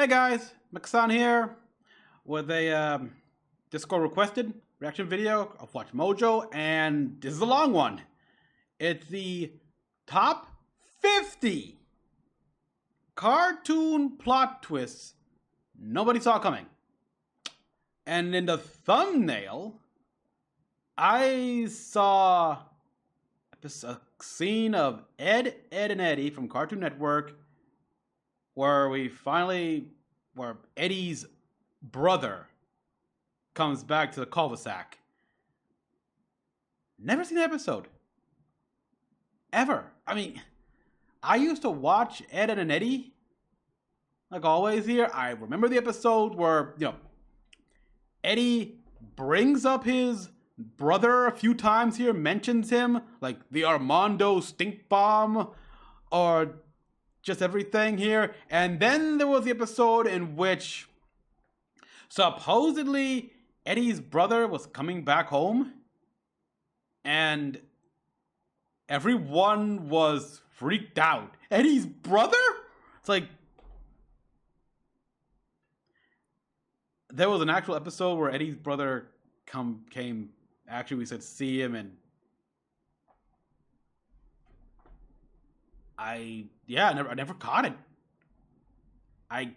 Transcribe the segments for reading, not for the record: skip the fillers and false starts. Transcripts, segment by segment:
Hey guys, Mecha-san here with a Discord requested reaction video of Watch Mojo, and this is a long one. It's the top 50 cartoon plot twists nobody saw coming. And in the thumbnail, I saw a scene of Ed, and Eddie from Cartoon Network where Eddie's brother comes back to the cul-de-sac. Never seen the episode. Ever. I mean, I used to watch Ed and Eddie, like always here. I remember the episode where, Eddie brings up his brother a few times here, mentions him, like the Armando stink bomb, or just everything here. And then there was the episode in which supposedly Eddie's brother was coming back home and everyone was freaked out. Eddie's brother? It's like, there was an actual episode where Eddie's brother came. Actually, we said see him, and I never caught it. I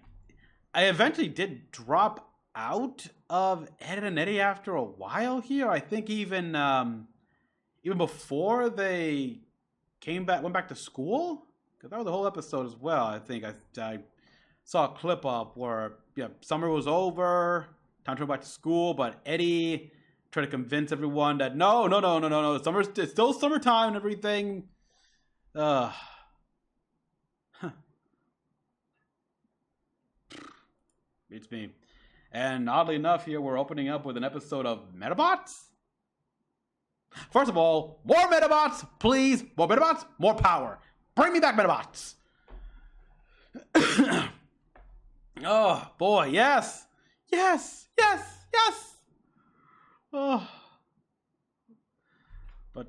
eventually did drop out of Ed and Eddie after a while here. I think even before they went back to school, because that was the whole episode as well. I think I saw a clip up where summer was over, time to go back to school, but Eddie tried to convince everyone that no, it's still summertime and everything. Beats me. And oddly enough, here we're opening up with an episode of Medabots. First of all, more Medabots, please. More Medabots, more power. Bring me back Medabots. Oh boy, yes. Oh, but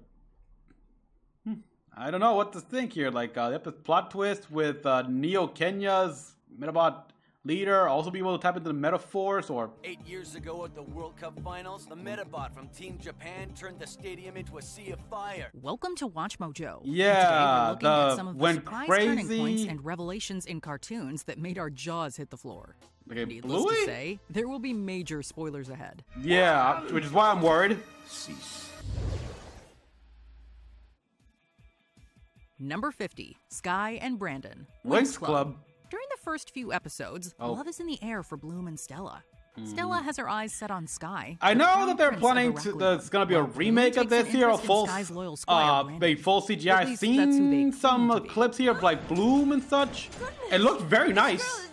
I don't know what to think here. Like the plot twist with Neo Kenya's Medabot leader also be able to tap into the metaphors, or 8 years ago at the World Cup Finals, the Metabot from Team Japan turned the stadium into a sea of fire. Welcome to Watch Mojo. Yeah, today we're looking at some of the surprise turning crazy points and revelations in cartoons that made our jaws hit the floor. Okay, Needless to say, there will be major spoilers ahead. Yeah, which is why I'm worried. Cease. Number 50, Sky and Brandon. Winx Club. During the first few episodes, love is in the air for Bloom and Stella. Stella has her eyes set on Sky. I know that they're planning to. There's gonna be a remake of this here, a full CGI. I've seen some clips here of like Bloom and such. It looked very nice.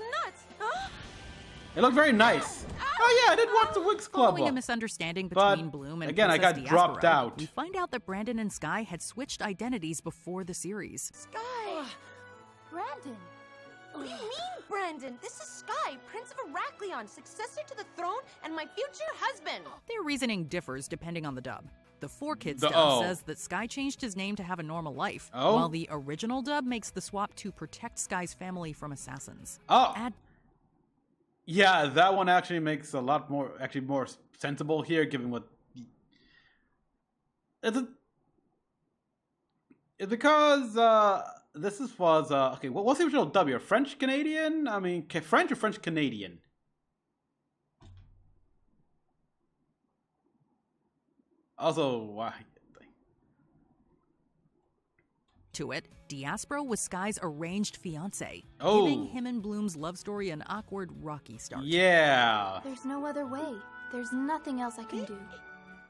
It looked very nice. Oh yeah, I did watch the Winx Club. Following a misunderstanding between Bloom and again, I got Princess dropped Diaspora, out. We find out that Brandon and Sky had switched identities before the series. Sky! Brandon! What do you mean, Brandon? This is Sky, Prince of Heraklion, successor to the throne and my future husband! Their reasoning differs depending on the dub. The 4Kids dub says that Sky changed his name to have a normal life, while the original dub makes the swap to protect Sky's family from assassins. Yeah, that one actually makes a lot more, more sensible here, given what... It's because, this was, okay, what's the original dub here? French-Canadian? I mean, French or French-Canadian? Also, why... To it, Diaspora was Sky's arranged fiancé, giving him and Bloom's love story an awkward, rocky start. Yeah. There's no other way. There's nothing else I can do.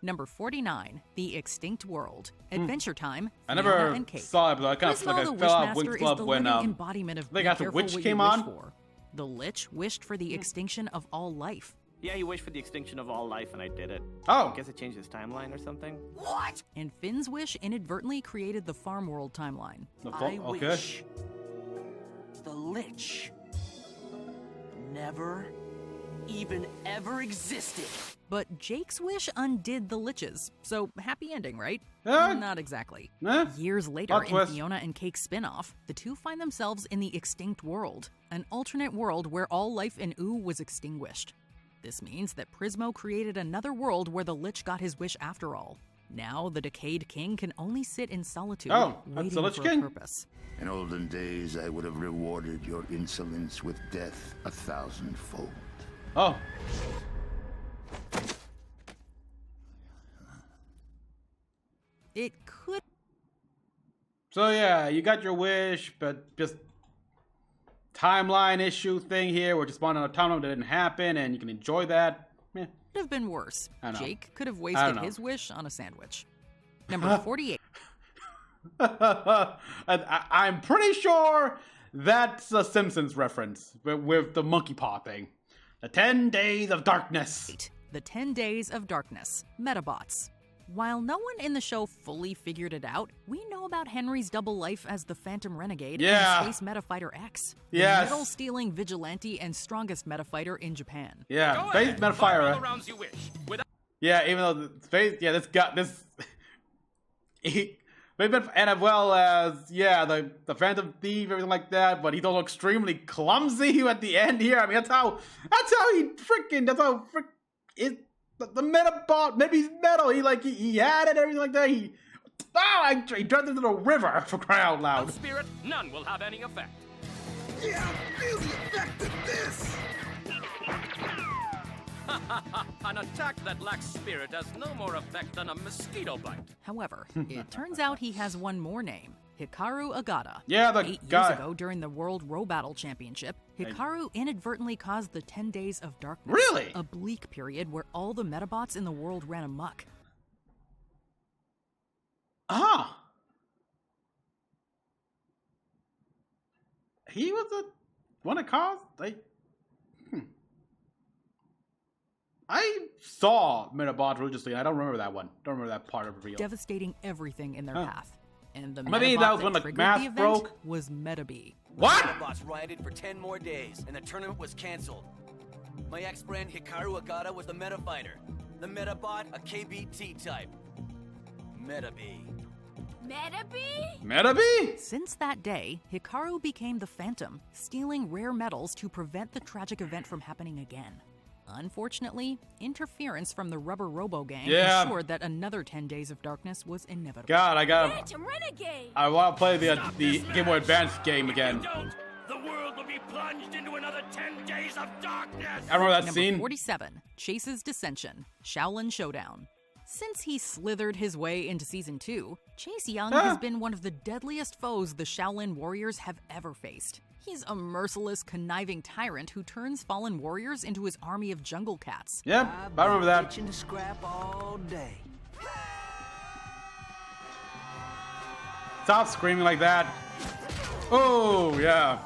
Number 49, The Extinct World. Adventure Time. I Fiona never and Kate. saw it, but I kind of I fell out of Winx Club when embodiment of I think after careful Witch what came you wish on. For. The Lich wished for the extinction of all life. Yeah, he wished for the extinction of all life, and I did it. Oh. I guess it changed his timeline or something. What? And Finn's wish inadvertently created the Farm World timeline. I wish the Lich never even ever existed. But Jake's wish undid the liches, so happy ending, right? Eh? Not exactly. Eh? Years later, in Fiona and Cake's spin-off, the two find themselves in the extinct world, an alternate world where all life in Oo was extinguished. This means that Prismo created another world where the Lich got his wish after all. Now, the decayed king can only sit in solitude, waiting for a purpose. In olden days, I would have rewarded your insolence with death 1,000-fold. Oh. It could... So yeah, you got your wish, but just timeline issue thing here. We're just on a timeline that didn't happen, and you can enjoy that. Could have been worse. Jake could have I wasted don't know. his wish on a sandwich. Number 48. I'm pretty sure that's a Simpsons reference with the monkey paw thing. The 10 Days of Darkness. The 10 Days of Darkness. Metabots. While no one in the show fully figured it out, we know about Henry's double life as the Phantom Renegade and Space Metafighter X. The metal-stealing vigilante and strongest metafighter in Japan. Yeah, Space Metafighter. Yeah, even though the space, this got this. And as well as, the Phantom Thief, everything like that, but he's also extremely clumsy at the end here. I mean, that's how the Metabot, maybe he's metal, he had it, everything like that, he dropped into the river, for crying out loud. No spirit, none will have any effect. Yeah, feel the effect of this! An attack that lacks spirit has no more effect than a mosquito bite. However, it turns out he has one more name. Hikaru Agata. Yeah, the 8 guy. years ago, during the World Row Battle Championship, Hikaru inadvertently caused the 10 Days of Darkness. Really? A bleak period where all the Metabots in the world ran amok. Ah! He was the one that caused, I saw Metabots religiously. I don't remember that one. Don't remember that part of the reveal. Devastating everything in their path. And the Maybe Metabot that was when the triggered mask event broke. was Metabee. What? Metabots rioted for 10 more days, and the tournament was cancelled. My ex-friend Hikaru Agata was the Metafighter. The Metabot, a KBT type. Metabee. Metabee? Metabee? Since that day, Hikaru became the Phantom, stealing rare metals to prevent the tragic event from happening again. Unfortunately, interference from the Rubber Robo Gang ensured that another 10 Days of Darkness was inevitable. God, Phantom Renegade! I want to play the Game Boy Advance game again. The world will be plunged into another 10 days of darkness. I remember that Number scene. 47, Chase's Dissension, Shaolin Showdown. Since he slithered his way into Season 2, Chase Young has been one of the deadliest foes the Shaolin warriors have ever faced. He's a merciless, conniving tyrant who turns fallen warriors into his army of jungle cats. Yep, I remember that. Itching to scrap all day. Stop screaming like that. Oh, yeah.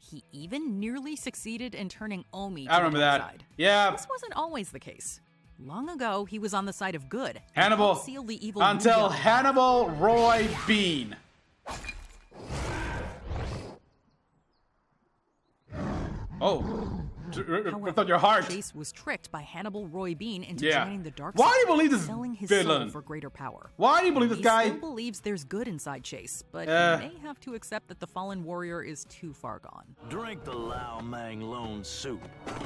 He even nearly succeeded in turning Omi to I remember the dark that. side. Yeah. This wasn't always the case. Long ago, he was on the side of good. and Hannibal. helped seal the evil Until Yu-Gi-Oh! Hannibal Roy Bean. Oh. Ripped out your heart. Chase was tricked by Hannibal Roy Bean into Yeah. joining the dark Why side, do you believe this selling his villain? soul for greater power. Why do you believe this guy? He still believes there's good inside Chase, but he may have to accept that the fallen warrior is too far gone. Drink the Lao Mang Lone Soup,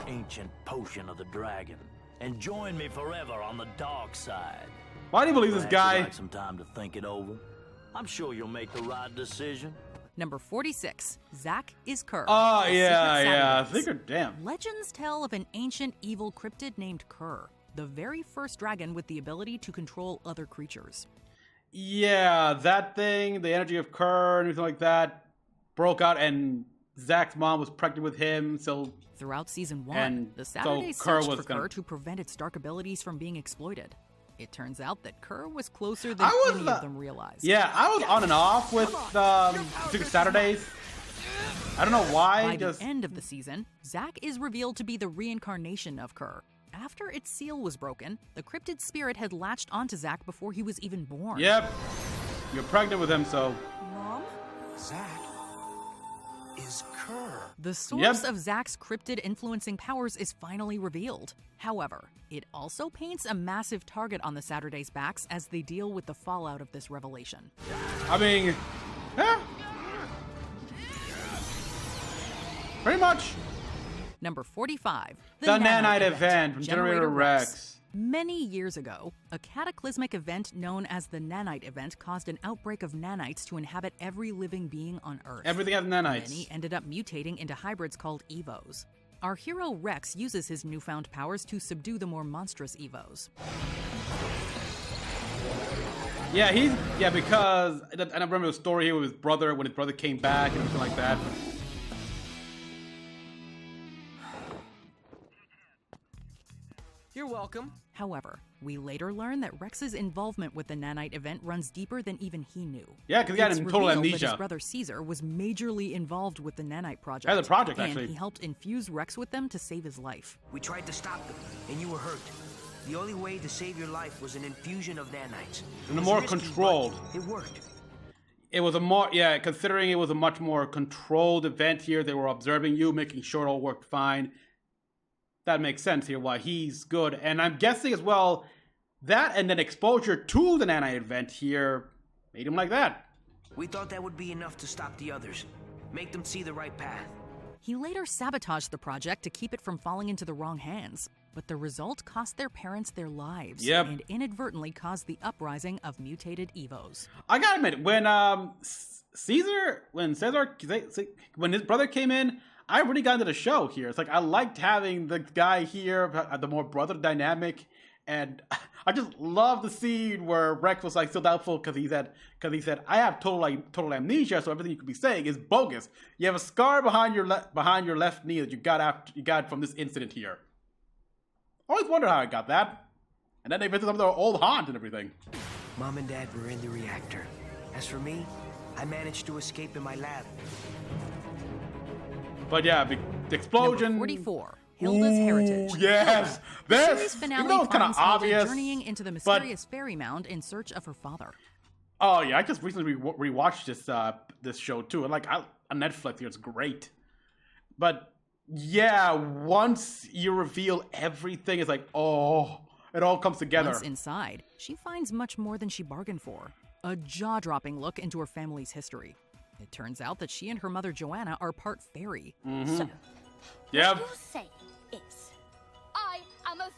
ancient potion of the dragon, and join me forever on the dark side. Why do you believe this Perhaps you'd guy? like some time to think it over. I'm sure you'll make the right decision. Number 46, Zack is Kerr. Oh, The yeah. Secret Saturdays. Secret, damn. Legends tell of an ancient evil cryptid named Kerr, the very first dragon with the ability to control other creatures. Yeah, that thing, the energy of Kerr and everything like that, broke out, and Zack's mom was pregnant with him, so... Throughout Season 1, And the so Saturdays Kerr searched was for gonna- Kerr to prevent its dark abilities from being exploited. It turns out that Kerr was closer than I was, any of them realized. Yeah, I was on and off with Secret Saturdays. I don't know why. By Just the end of the season, Zack is revealed to be the reincarnation of Kerr. After its seal was broken, the cryptid spirit had latched onto Zack before he was even born. Yep. You're pregnant with him, so... Mom? Zack? is Kerr. The source of Zack's cryptid influencing powers is finally revealed. However, it also paints a massive target on the Saturdays' backs as they deal with the fallout of this revelation. I mean, yeah. Pretty much. Number 45. The Nanite event from Generator Rex. Many years ago, a cataclysmic event known as the Nanite event caused an outbreak of nanites to inhabit every living being on Earth. Everything has nanites. Many ended up mutating into hybrids called Evos. Our hero Rex uses his newfound powers to subdue the more monstrous Evos. Yeah, because I remember the story here with his brother when his brother came back and everything like that. You're welcome. However, we later learn that Rex's involvement with the Nanite event runs deeper than even he knew. Yeah, because he had total amnesia. That his brother Caesar was majorly involved with the Nanite project. Yeah, the project, actually. And he helped infuse Rex with them to save his life. We tried to stop them, and you were hurt. The only way to save your life was an infusion of nanites. And more controlled. It worked. It was a more, considering it was a much more controlled event here, they were observing you, making sure it all worked fine. That makes sense here, why he's good. And I'm guessing as well, that and then exposure to the Nanite event here made him like that. We thought that would be enough to stop the others. Make them see the right path. He later sabotaged the project to keep it from falling into the wrong hands. But the result cost their parents their lives. And inadvertently caused the uprising of mutated Evos. I gotta admit, when when his brother came in, I really got into the show here. It's like, I liked having the guy here, the more brother dynamic, and I just love the scene where Rex was like still doubtful because he said, I have total amnesia, so everything you could be saying is bogus. You have a scar behind your left knee that you got from this incident here. Always wondered how I got that. And then they visited some of their old haunt and everything. Mom and Dad were in the reactor. As for me, I managed to escape in my lab. But yeah, the explosion. Number 44. Hilda's Heritage. Yes, the series finale even though it's kind of obvious, journeying into the mysterious fairy mound in search of her father. Oh yeah, I just recently rewatched this show too, and on Netflix here, it's great. But yeah, once you reveal everything, it's like, oh, it all comes together. Once inside, she finds much more than she bargained for. A jaw-dropping look into her family's history. It turns out that she and her mother Joanna are part fairy. So, what you're saying is, I am a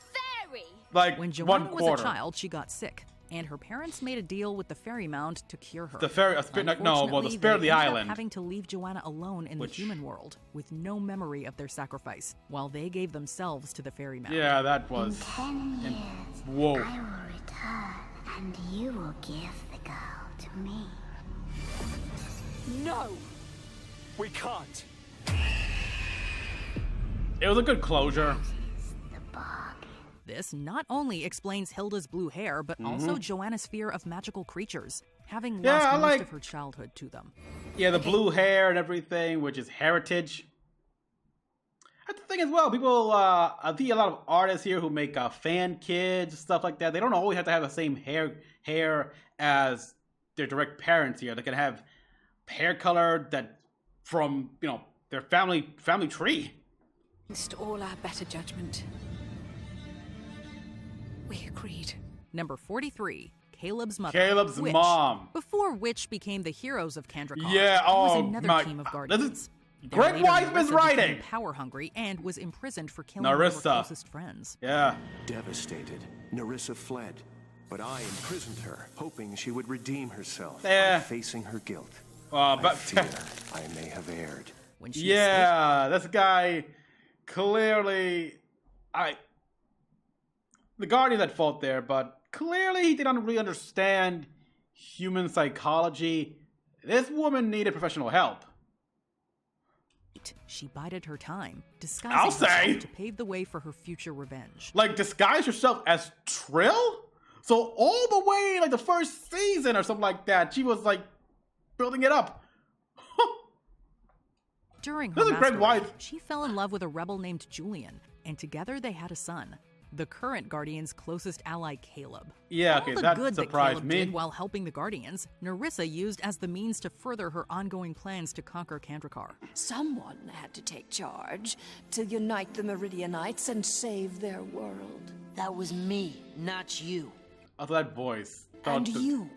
fairy. Like, when Joanna was a child, she got sick, and her parents made a deal with the fairy mound to cure her. The spirit of the island. Having to leave Joanna alone in the human world with no memory of their sacrifice, while they gave themselves to the fairy mound. Yeah, that was. In 10 years, whoa. I will return, and you will give the girl to me. No! We can't. It was a good closure. This not only explains Hilda's blue hair, but also Joanna's fear of magical creatures, having lost most of her childhood to them. Yeah, the blue hair and everything, which is heritage. That's the thing as well. People, I see a lot of artists here who make fan kids, stuff like that. They don't always have to have the same hair as their direct parents here. They can have hair color that from, their family tree. Against all our better judgment, we agreed. Number 43. Caleb's mother. Caleb's mom. Before Witch became the heroes of Kandrakar, yeah, was another team of guardians. Greg Wiseman's writing. Power hungry and was imprisoned for killing Narissa. her closest friends. Yeah. Devastated, Narissa fled, but I imprisoned her, hoping she would redeem herself by facing her guilt. But I fear I may have erred. When she this guy clearly, the Guardian at fault there, but clearly he did not really understand human psychology. This woman needed professional help. She bided her time, disguising herself to pave the way for her future revenge. Like, disguise yourself as Trill? So all the way, the first season or something like that, she was, building it up. During her masquerade, she fell in love with a rebel named Julian, and together they had a son. the current Guardians' closest ally, Caleb. Yeah, All okay, the that good surprised Caleb me. did while helping the Guardians, Nerissa used as the means to further her ongoing plans to conquer Kandrakar. Someone had to take charge to unite the Meridianites and save their world. That was me, not you. I thought that voice. And you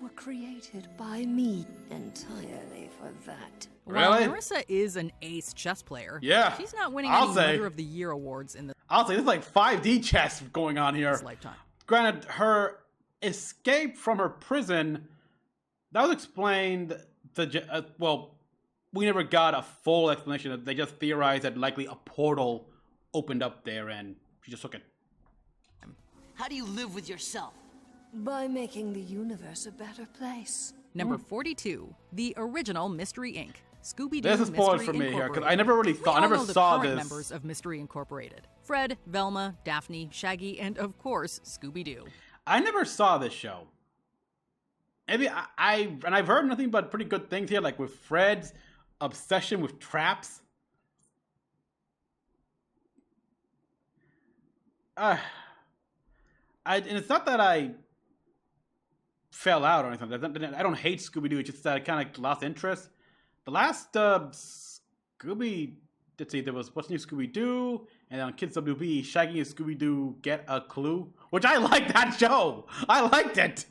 were created by me entirely for that. While Really? Nerissa is an ace chess player, Yeah, she's not winning I'll any say. Mother of the Year awards in I'll say, this is like 5D chess going on here. this lifetime. Granted, her escape from her prison, that was explained, well, we never got a full explanation. They just theorized that likely a portal opened up there and she just took it. How do you live with yourself? By making the universe a better place. Number 42, the original Mystery Inc. Scooby-Doo This is spoiled for Mystery me here, because Incorporated. I never really thought, I We all never know the saw current this. members of Mystery Incorporated. Fred, Velma, Daphne, Shaggy, and of course, Scooby-Doo. I never saw this show. Maybe I've heard nothing but pretty good things here, like with Fred's obsession with traps. And it's not that I fell out or anything. I don't hate Scooby-Doo. It's just that I kind of lost interest. The last Scooby, let's see, there was What's New Scooby-Doo, and on Kids WB, Shaggy and Scooby-Doo Get a Clue, which I liked that show. I liked it.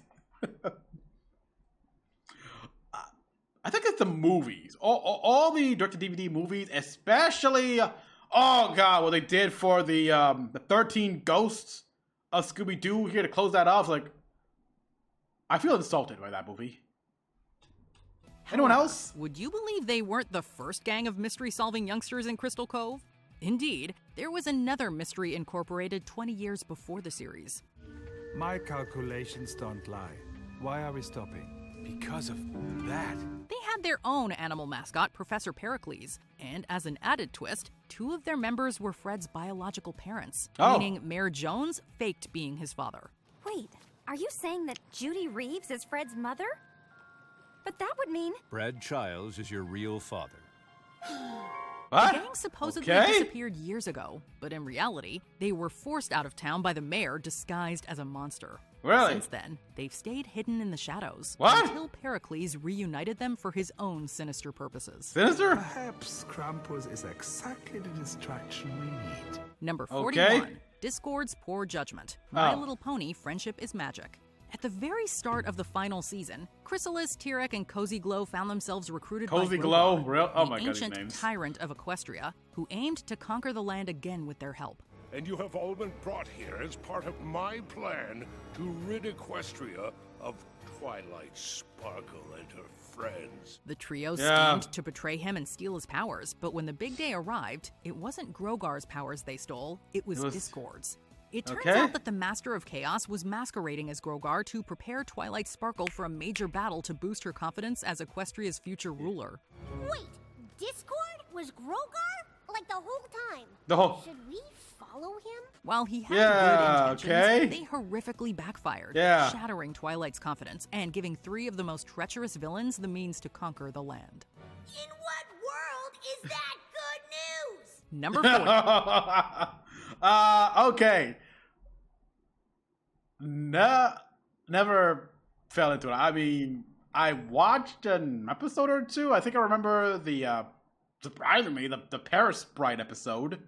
I think it's the movies. All the direct-to-DVD movies, especially, oh god, what they did for the 13 Ghosts of Scooby-Doo here to close that off. Like, I feel insulted by that movie. Anyone else? Would you believe they weren't the first gang of mystery-solving youngsters in Crystal Cove? Indeed, there was another Mystery Incorporated 20 years before the series. My calculations don't lie. Why are we stopping? Because of that. They had their own animal mascot, Professor Pericles, and as an added twist, 2 of their members were Fred's biological parents, meaning Mayor Jones faked being his father. Wait, are you saying that Judy Reeves is Fred's mother? But that would mean... Brad Childs is your real father. What? The gang supposedly Okay. disappeared years ago, but in reality, they were forced out of town by the mayor disguised as a monster. Really? Since then, they've stayed hidden in the shadows What? until Pericles reunited them for his own sinister purposes. Sinister? Perhaps Krampus is exactly the distraction we need. Number Okay. 41, Discord's Poor Judgment. My Oh. Little Pony, Friendship is Magic. At the very start of the final season, Chrysalis, Tyrek, and Cozy Glow found themselves recruited by Cozy Glow? Grogar, Oh the my god, these ancient names. tyrant of Equestria, who aimed to conquer the land again with their help. And you have all been brought here as part of my plan to rid Equestria of Twilight Sparkle and her friends. The trio Yeah. schemed to betray him and steal his powers, but when the big day arrived, it wasn't Grogar's powers they stole, it was Discord's. It turns Okay. out that the Master of Chaos was masquerading as Grogar to prepare Twilight Sparkle for a major battle to boost her confidence as Equestria's future ruler. Wait, Discord was Grogar? Like the whole time? The whole- Should we follow him? While he had Yeah, good intentions, okay. they horrifically backfired, Yeah. shattering Twilight's confidence and giving 3 of the most treacherous villains the means to conquer the land. In what world is that good news? Number 40. Okay. No, never fell into it. I mean, I watched an episode or two. I think I remember the, surprisingly, the Paris Bride episode.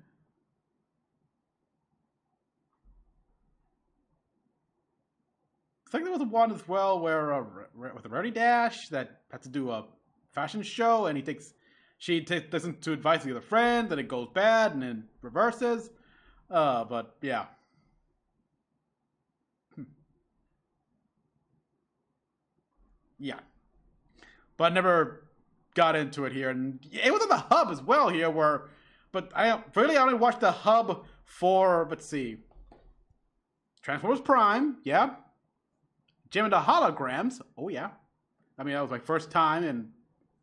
I think there was one as well where, with a Rarity Dash that had to do a fashion show, and she listens to advice of the other friend, and it goes bad, and then reverses. But yeah. Yeah. But never got into it here. And it was on the hub as well here but I only watched the hub for, let's see, Transformers Prime, yeah. Jim and the Holograms, oh yeah. I mean, that was my first time, and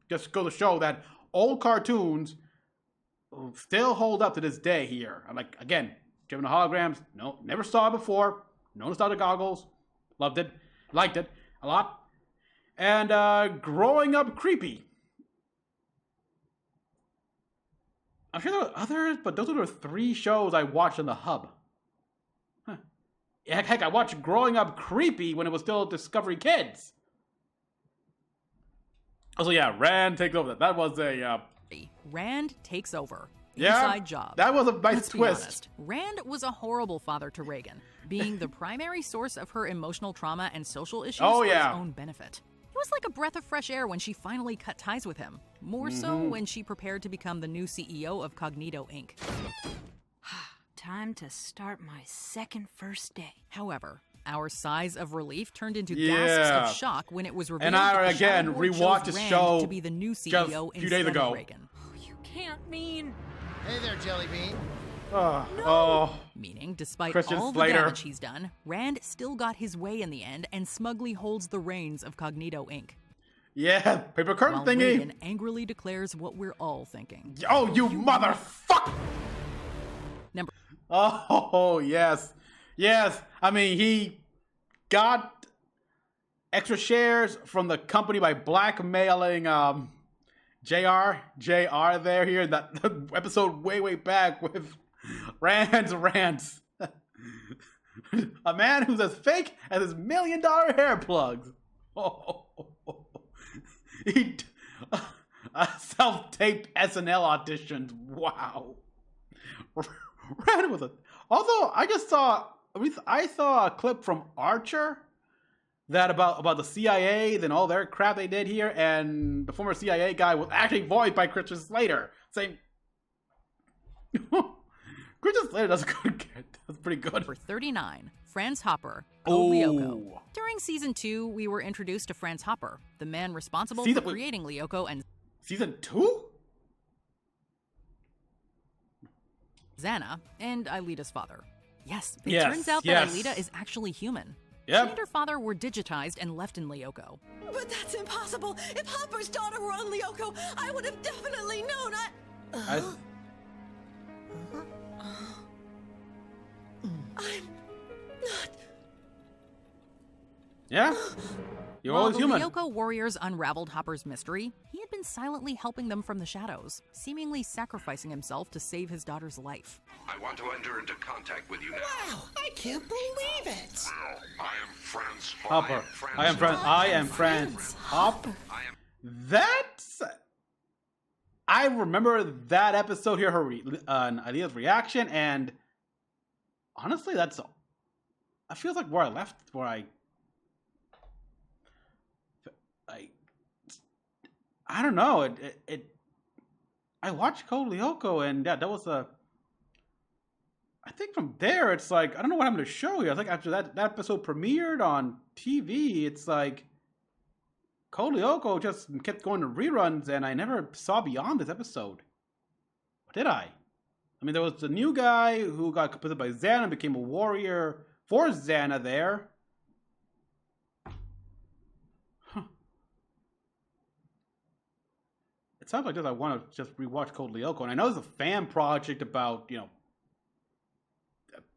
just go to show that old cartoons still hold up to this day here. I'm like, again, Jim and the Holograms, no, never saw it before. No nostalgia goggles. Loved it. Liked it a lot. And Growing Up Creepy. I'm sure there were others, but those were the 3 shows I watched on the hub. Heck, I watched Growing Up Creepy when it was still Discovery Kids. Also, yeah, Rand takes over. That was a... Rand takes over. Yeah, Inside job. that was a nice Let's be twist. honest, Rand was a horrible father to Reagan, being the primary source of her emotional trauma and social issues for his own benefit. It was like a breath of fresh air when she finally cut ties with him, more so when she prepared to become the new CEO of Cognito Inc. Time to start my second first day. However, our sighs of relief turned into gasps of shock when it was revealed and I that the again Shadow Board rewatched chose the Rand show to be the new CEO just a few days instead ago. of Reagan. You can't mean... Hey there, Jellybean. Meaning, despite Christian all Slater. the damage he's done, Rand still got his way in the end and smugly holds the reins of Cognito Inc. Yeah, paper curtain While thingy. Reagan angrily declares what we're all thinking. Oh, you motherfucker! Number. Oh, yes. Yes. I mean, he got extra shares from the company by blackmailing JR there here in that episode way back with Rand's rants. A man who's as fake as his $1 million hair plugs. He self-taped SNL auditions. Wow. Rand was a... Although I saw a clip from Archer that about the CIA, then all their crap they did here, and the former CIA guy was actually voiced by Christian Slater. Saying, Christian Slater does good. That's pretty good. Number 39, Franz Hopper, Code Lyoko. During season 2, we were introduced to Franz Hopper, the man responsible for creating Lyoko and season 2. Xana and Aelita's father. Yes, it turns out that Aelita is actually human. Yep. She and her father were digitized and left in Lyoko. But that's impossible. If Hopper's daughter were on Lyoko, I would have definitely known. I'm not. Yeah? You're While always the human. Lyoko warriors unraveled Hopper's mystery, he had been silently helping them from the shadows, seemingly sacrificing himself to save his daughter's life. I want to enter into contact with you now. Wow, I can't believe it. I am Franz Hopper. I am Franz Hopper. That's... I remember that episode here, Aelita's reaction, and honestly, that feels like where I left, I don't know. I watched Code Lyoko, and that was I think from there, it's like, I don't know what happened to show you. I think after that episode premiered on TV, it's like Code Lyoko just kept going to reruns, and I never saw beyond this episode. Or did I? I mean, there was the new guy who got completed by Xana and became a warrior for Xana there. It sounds like this. I want to just rewatch Code Lyoko, and I know there's a fan project about,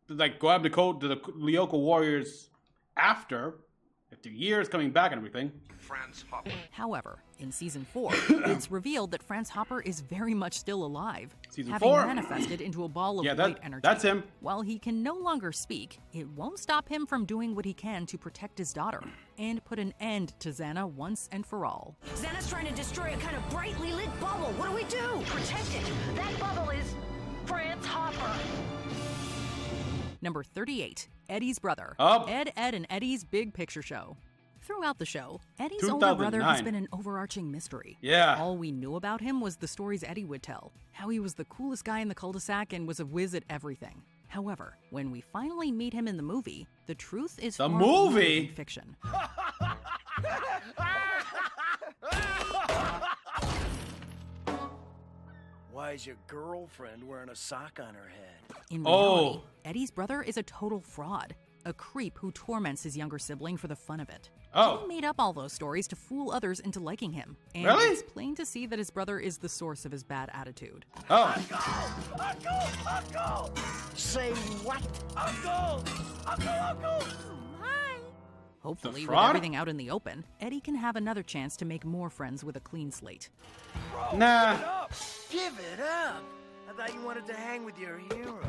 like going to the Lyoko Warriors after years coming back and everything. Franz Hopper. However, in season 4, it's revealed that Franz Hopper is very much still alive, Season having 4? manifested into a ball of Yeah, light energy. that's him. While he can no longer speak, it won't stop him from doing what he can to protect his daughter and put an end to Xana once and for all. Xana's trying to destroy a kind of brightly lit bubble. What do we do? Protect it. That bubble is Franz Hopper. Number 38, Eddie's brother. Up. Ed, and Eddie's Big Picture Show. Throughout the show, Eddie's older brother has been an overarching mystery. Yeah. All we knew about him was the stories Eddie would tell, how he was the coolest guy in the cul-de-sac and was a whiz at everything. However, when we finally meet him in the movie, the truth is far more than fiction. Why is your girlfriend wearing a sock on her head? In reality, Eddie's brother is a total fraud, a creep who torments his younger sibling for the fun of it. He made up all those stories to fool others into liking him, and it's plain to see that his brother is the source of his bad attitude. Uncle! Say what? Uncle! Uncle! Hopefully, with everything out in the open, Eddie can have another chance to make more friends with a clean slate. Bro, nah. Give it up. I thought you wanted to hang with your hero.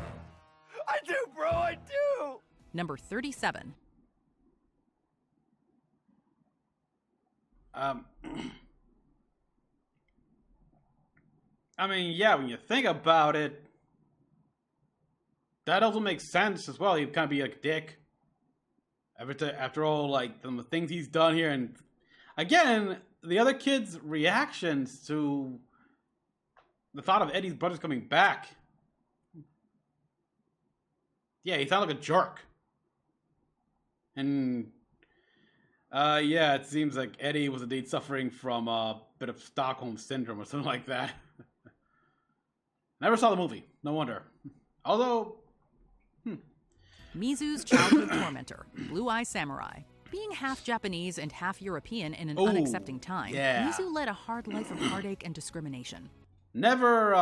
I do, bro, I do. Number 37. I mean, yeah, when you think about it, that also makes sense as well. He'd kind of be like a dick. After all, like, the things he's done here. And again, the other kids' reactions to the thought of Eddie's brothers coming back. Yeah, he sounded like a jerk. And, yeah, it seems like Eddie was indeed suffering from a bit of Stockholm Syndrome or something like that. Never saw the movie. No wonder. Although... Mizu's childhood tormentor, Blue Eye Samurai. Being half Japanese and half European in an unaccepting time, yeah. Mizu led a hard life of heartache and discrimination. Never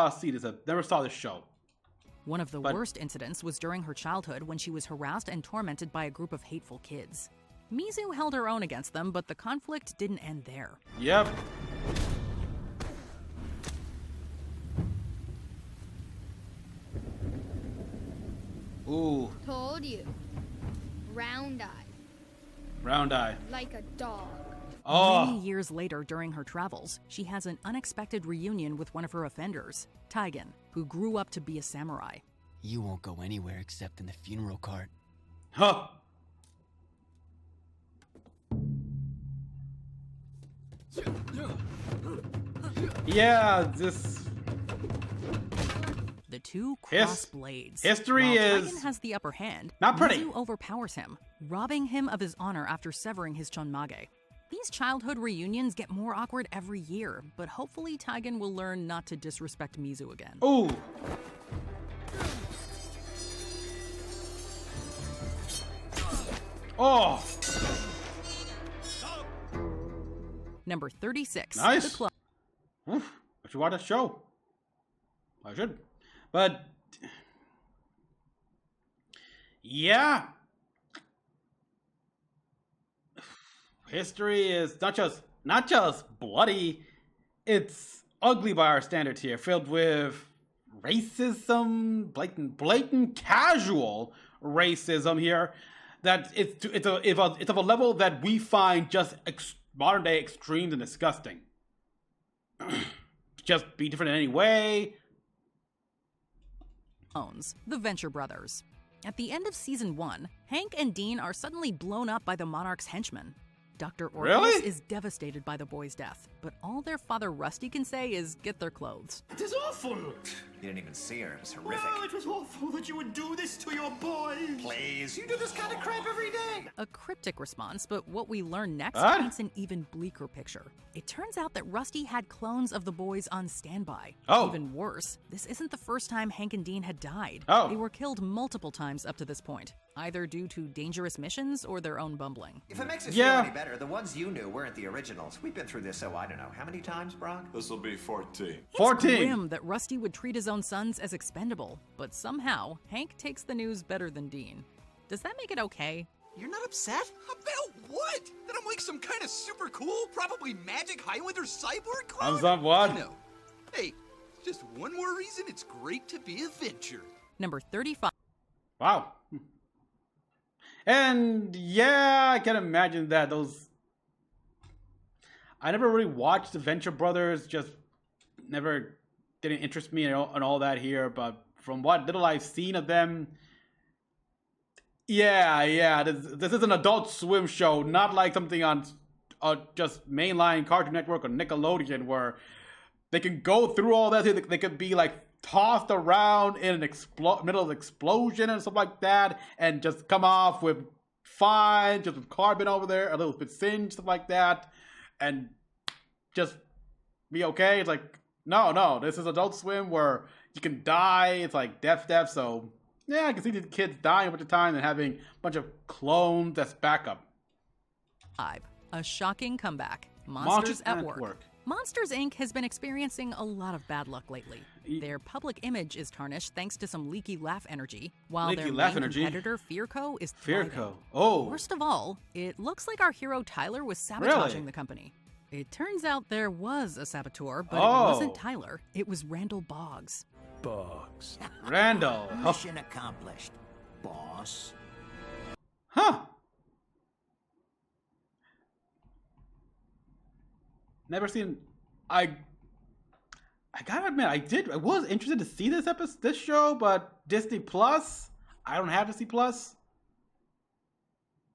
saw this show. One of the worst incidents was during her childhood when she was harassed and tormented by a group of hateful kids. Mizu held her own against them, but the conflict didn't end there. Yep. Ooh. Told you. Round eye. Round eye. Like a dog. Oh. Many years later, during her travels, she has an unexpected reunion with one of her offenders, Taigen, who grew up to be a samurai. You won't go anywhere except in the funeral cart. Huh. Yeah, this... The two cross blades. History While is... Taigen has the upper hand, not pretty. Mizu overpowers him, robbing him of his honor after severing his chonmage. These childhood reunions get more awkward every year, but hopefully Taigen will learn not to disrespect Mizu again. Ooh. Oh. Number 36. Nice. The Club. Oof. I should watch that show. I should. But yeah. History is not just bloody, it's ugly by our standards here, filled with racism, blatant casual racism here. That it's of a level that we find just modern day extremes and disgusting. Just be different in any way. Owns the Venture Brothers. At the end of season 1, Hank and Dean are suddenly blown up by the Monarch's henchmen. Dr. Orpheus is devastated by the boy's death, but all their father Rusty can say is get their clothes. It is awful! You didn't even see her. It was horrific. Well, it was awful that you would do this to your boy. Please. You do this kind of crap every day. A cryptic response, but what we learn next What? paints an even bleaker picture. It turns out that Rusty had clones of the boys on standby. Oh. Even worse, this isn't the first time Hank and Dean had died. Oh. They were killed multiple times up to this point, either due to dangerous missions or their own bumbling. If it makes us feel any better, the ones you knew weren't the originals. We've been through this, I don't know, how many times, Brock? This'll be 14. It's grim that Rusty would treat his own sons as expendable, but somehow, Hank takes the news better than Dean. Does that make it okay? You're not upset? About what? That I'm like some kind of super cool, probably magic Highlander cyborg clone? Thumbs up what? No. Hey, just one more reason it's great to be a Venture. Number 35. Wow. And yeah, I can imagine that those... I never really watched the Venture Brothers, just never didn't interest me in all that here, but from what little I've seen of them, yeah, this is an Adult Swim show, not like something on just mainline Cartoon Network or Nickelodeon where they can go through all that. They could be like tossed around in an middle of an explosion and stuff like that, and just come off with fine, just with carbon over there, a little bit singed, stuff like that, and just be okay. It's like, no, this is Adult Swim where you can die. It's like death. So yeah, I can see these kids dying a bunch of times and having a bunch of clones as backup. A shocking comeback. Monsters at Work. Monsters, Inc. has been experiencing a lot of bad luck lately. Their public image is tarnished thanks to some leaky laugh energy, while their main competitor, Fearco, is thriving. Oh. Worst of all, it looks like our hero Tyler was sabotaging the company. It turns out there was a saboteur, but it wasn't Tyler. It was Randall Boggs. Randall. Mission accomplished, boss. Huh. Never seen. I gotta admit, I was interested to see this show, but Disney Plus. I don't have Disney Plus.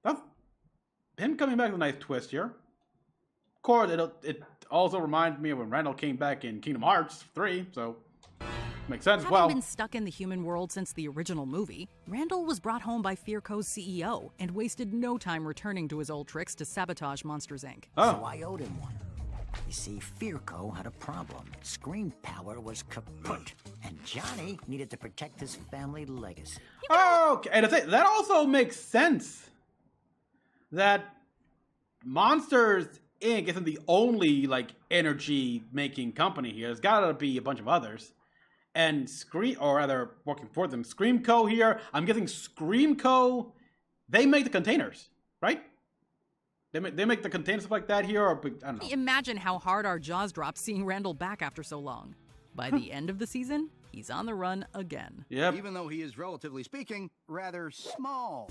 That's him coming back with a nice twist here. Of course, it also reminds me of when Randall came back in Kingdom Hearts 3, so makes sense. Having been stuck in the human world since the original movie, Randall was brought home by Fearco's CEO and wasted no time returning to his old tricks to sabotage Monsters, Inc. So I owed him one. You see, Fearco had a problem. Scream power was kaput, and Johnny needed to protect his family legacy. Okay, and that also makes sense. That Monsters Inc. isn't the only energy-making company here. There's got to be a bunch of others. And working for them, Screamco here. I'm guessing Screamco, they make the containers, right? They make the containers, stuff like that here, or I don't know. Imagine how hard our jaws dropped seeing Randall back after so long. By the end of the season, he's on the run again. Yep. Even though he is, relatively speaking, rather small.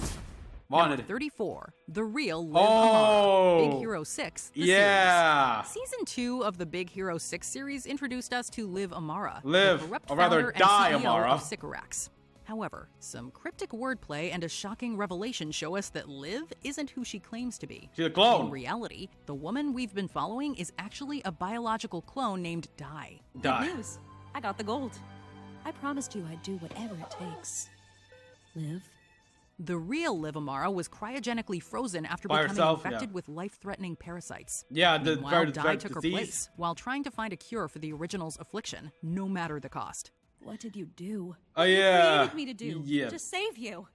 Number 34, The Real Liv Amara, Big Hero 6, the series. Season 2 of the Big Hero 6 series introduced us to Liv Amara, Liv, the corrupt or rather founder die and CEO Amara. of Sycorax. However, some cryptic wordplay and a shocking revelation show us that Liv isn't who she claims to be. She's a clone. In reality, the woman we've been following is actually a biological clone named Dai. Dai. Good news. I got the gold. I promised you I'd do whatever it takes. Liv. The real Liv Amara was cryogenically frozen after By becoming herself, infected yeah. with life-threatening parasites. Yeah, Meanwhile, Dai took her disease. place while trying to find a cure for the original's affliction, no matter the cost. What did you do? Oh, What yeah. you created me to do Yeah. to save you.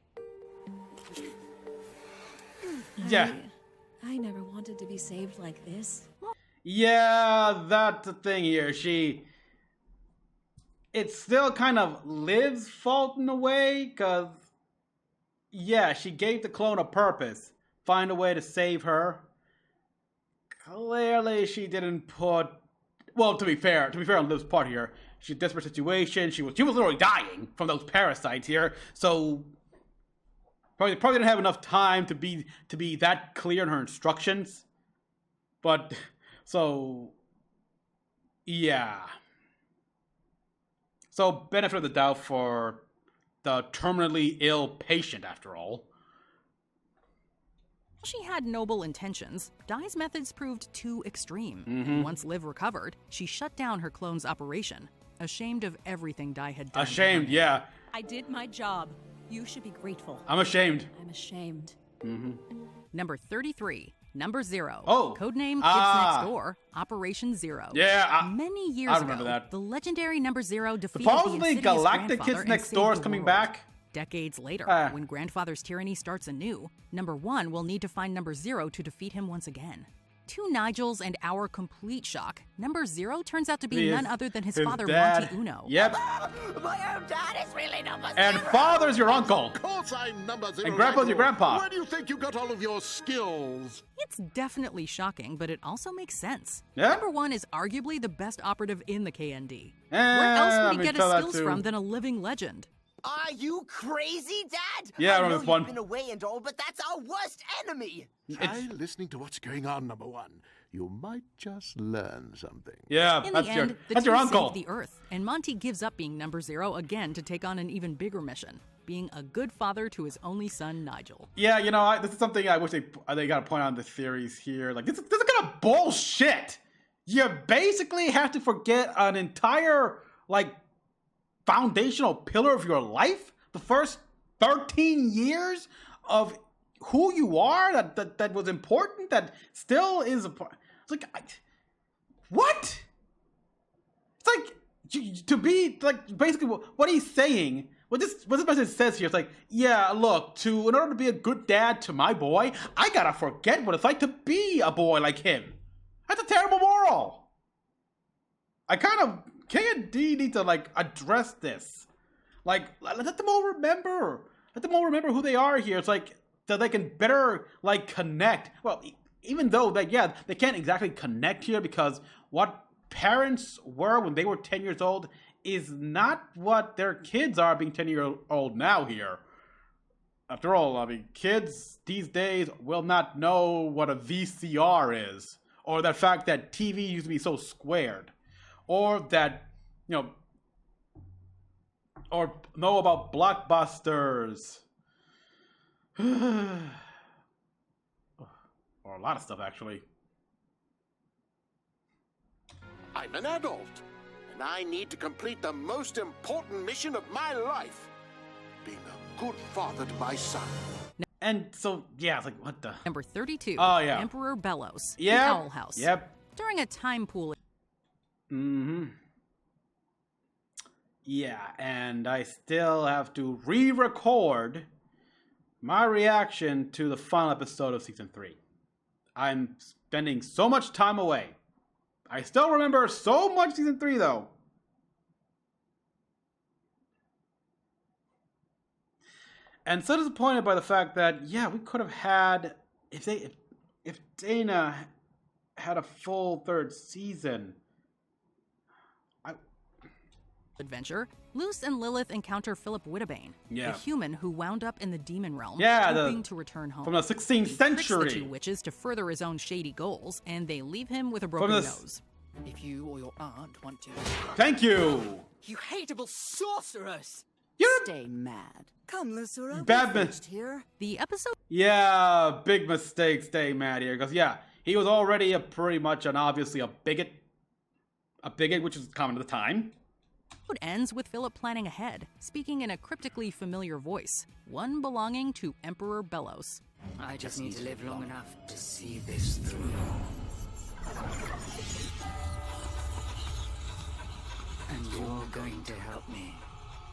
Yeah. I never wanted to be saved like this. Yeah, that's the thing here. It's still kind of Liv's fault in a way, because, yeah, she gave the clone a purpose. Find a way to save her. Clearly, she didn't put... Well, to be fair on Liv's part here, she's in a desperate situation. She was literally dying from those parasites here, so... Probably didn't have enough time to be that clear in her instructions. But... So, yeah. So, benefit of the doubt for the terminally ill patient, after all. She had noble intentions. Dai's methods proved too extreme. Mhm. And once Liv recovered, she shut down her clone's operation, ashamed of everything Dai had done. Ashamed, yeah. I did my job. You should be grateful. I'm ashamed. I'm ashamed. Mm-hmm. Number 33, Number 0. Oh. Codename Kids Ah. Next Door, Operation Zero. Yeah, Many years I ago, remember that. the legendary Number 0 defeated Supposedly the insidious Galactic grandfather Kids and Next saved Door is the coming world. back. Decades later, Ah. when Grandfather's tyranny starts anew, Number 1 will need to find Number 0 to defeat him once again. To Nigel's and our complete shock, Number 0 turns out to be He is none other than his his father, dad. Monty Uno. Yep. My own dad is really number And father's your uncle. Of course I'm number 0. And grandpa's your grandpa. Where do you think you got all of your skills? It's definitely shocking, but it also makes sense. Yeah? Number 1 is arguably the best operative in the KND. Eh, Where else I would he mean, get tell his that skills too. from than a living legend? Are you crazy, Dad? Yeah, I I remember know this one. you've been away and all, but that's our worst enemy. Try listening to what's going on, number 1. You might just learn something. Yeah, In that's the your end, the that's two your uncle. save the Earth, and Monty gives up being Number 0 again to take on an even bigger mission, being a good father to his only son, Nigel. Yeah, you know, this is something I wish they got to point out in the series here. Like, this is kind of bullshit. You basically have to forget an entire, foundational pillar of your life. The first 13 years of who you are, that was important, that still is a part. It's like, what? It's like, to be, basically what he's saying, what this message says here, it's like, yeah, look, in order to be a good dad to my boy, I gotta forget what it's like to be a boy like him. That's a terrible moral. K&D need to, address this. Let them all remember. Let them all remember who they are here. It's like, so they can better, connect. Well, even though, they can't exactly connect here because what parents were when they were 10 years old is not what their kids are being 10 years old now here. After all, I mean, kids these days will not know what a VCR is, or the fact that TV used to be so squared, or that, you know, or know about blockbusters. Or a lot of stuff, actually. I'm an adult, and I need to complete the most important mission of my life. Being a good father to my son. And so, yeah, it's like, what the? Number 32. Oh, yeah. Emperor Bellows. Yep. The Owl House. Yep. During a time pool. Mm-hmm. Yeah, and I still have to re-record my reaction to the final episode of Season 3. I'm spending so much time away. I still remember so much Season 3, though. And so disappointed by the fact that, yeah, we could have had, if Dana had a full third season. Adventure, Luce and Lilith encounter Philip Whittabane, Yeah. a human who wound up in the demon realm, Yeah, hoping to return home. from the 16th He tricks century. the two witches to further his own shady goals, and they leave him with a broken nose. If you or your aunt want to... Thank you! You hateable sorceress! Stay mad. Come, Lucera. Batman. Here. The episode. Yeah, big mistake. Stay mad here, because yeah, he was already pretty much obviously a bigot, which is common at the time. It ends with Philip planning ahead, speaking in a cryptically familiar voice, one belonging to Emperor Bellows. I just need to live long enough to see this through. And you're going to help me,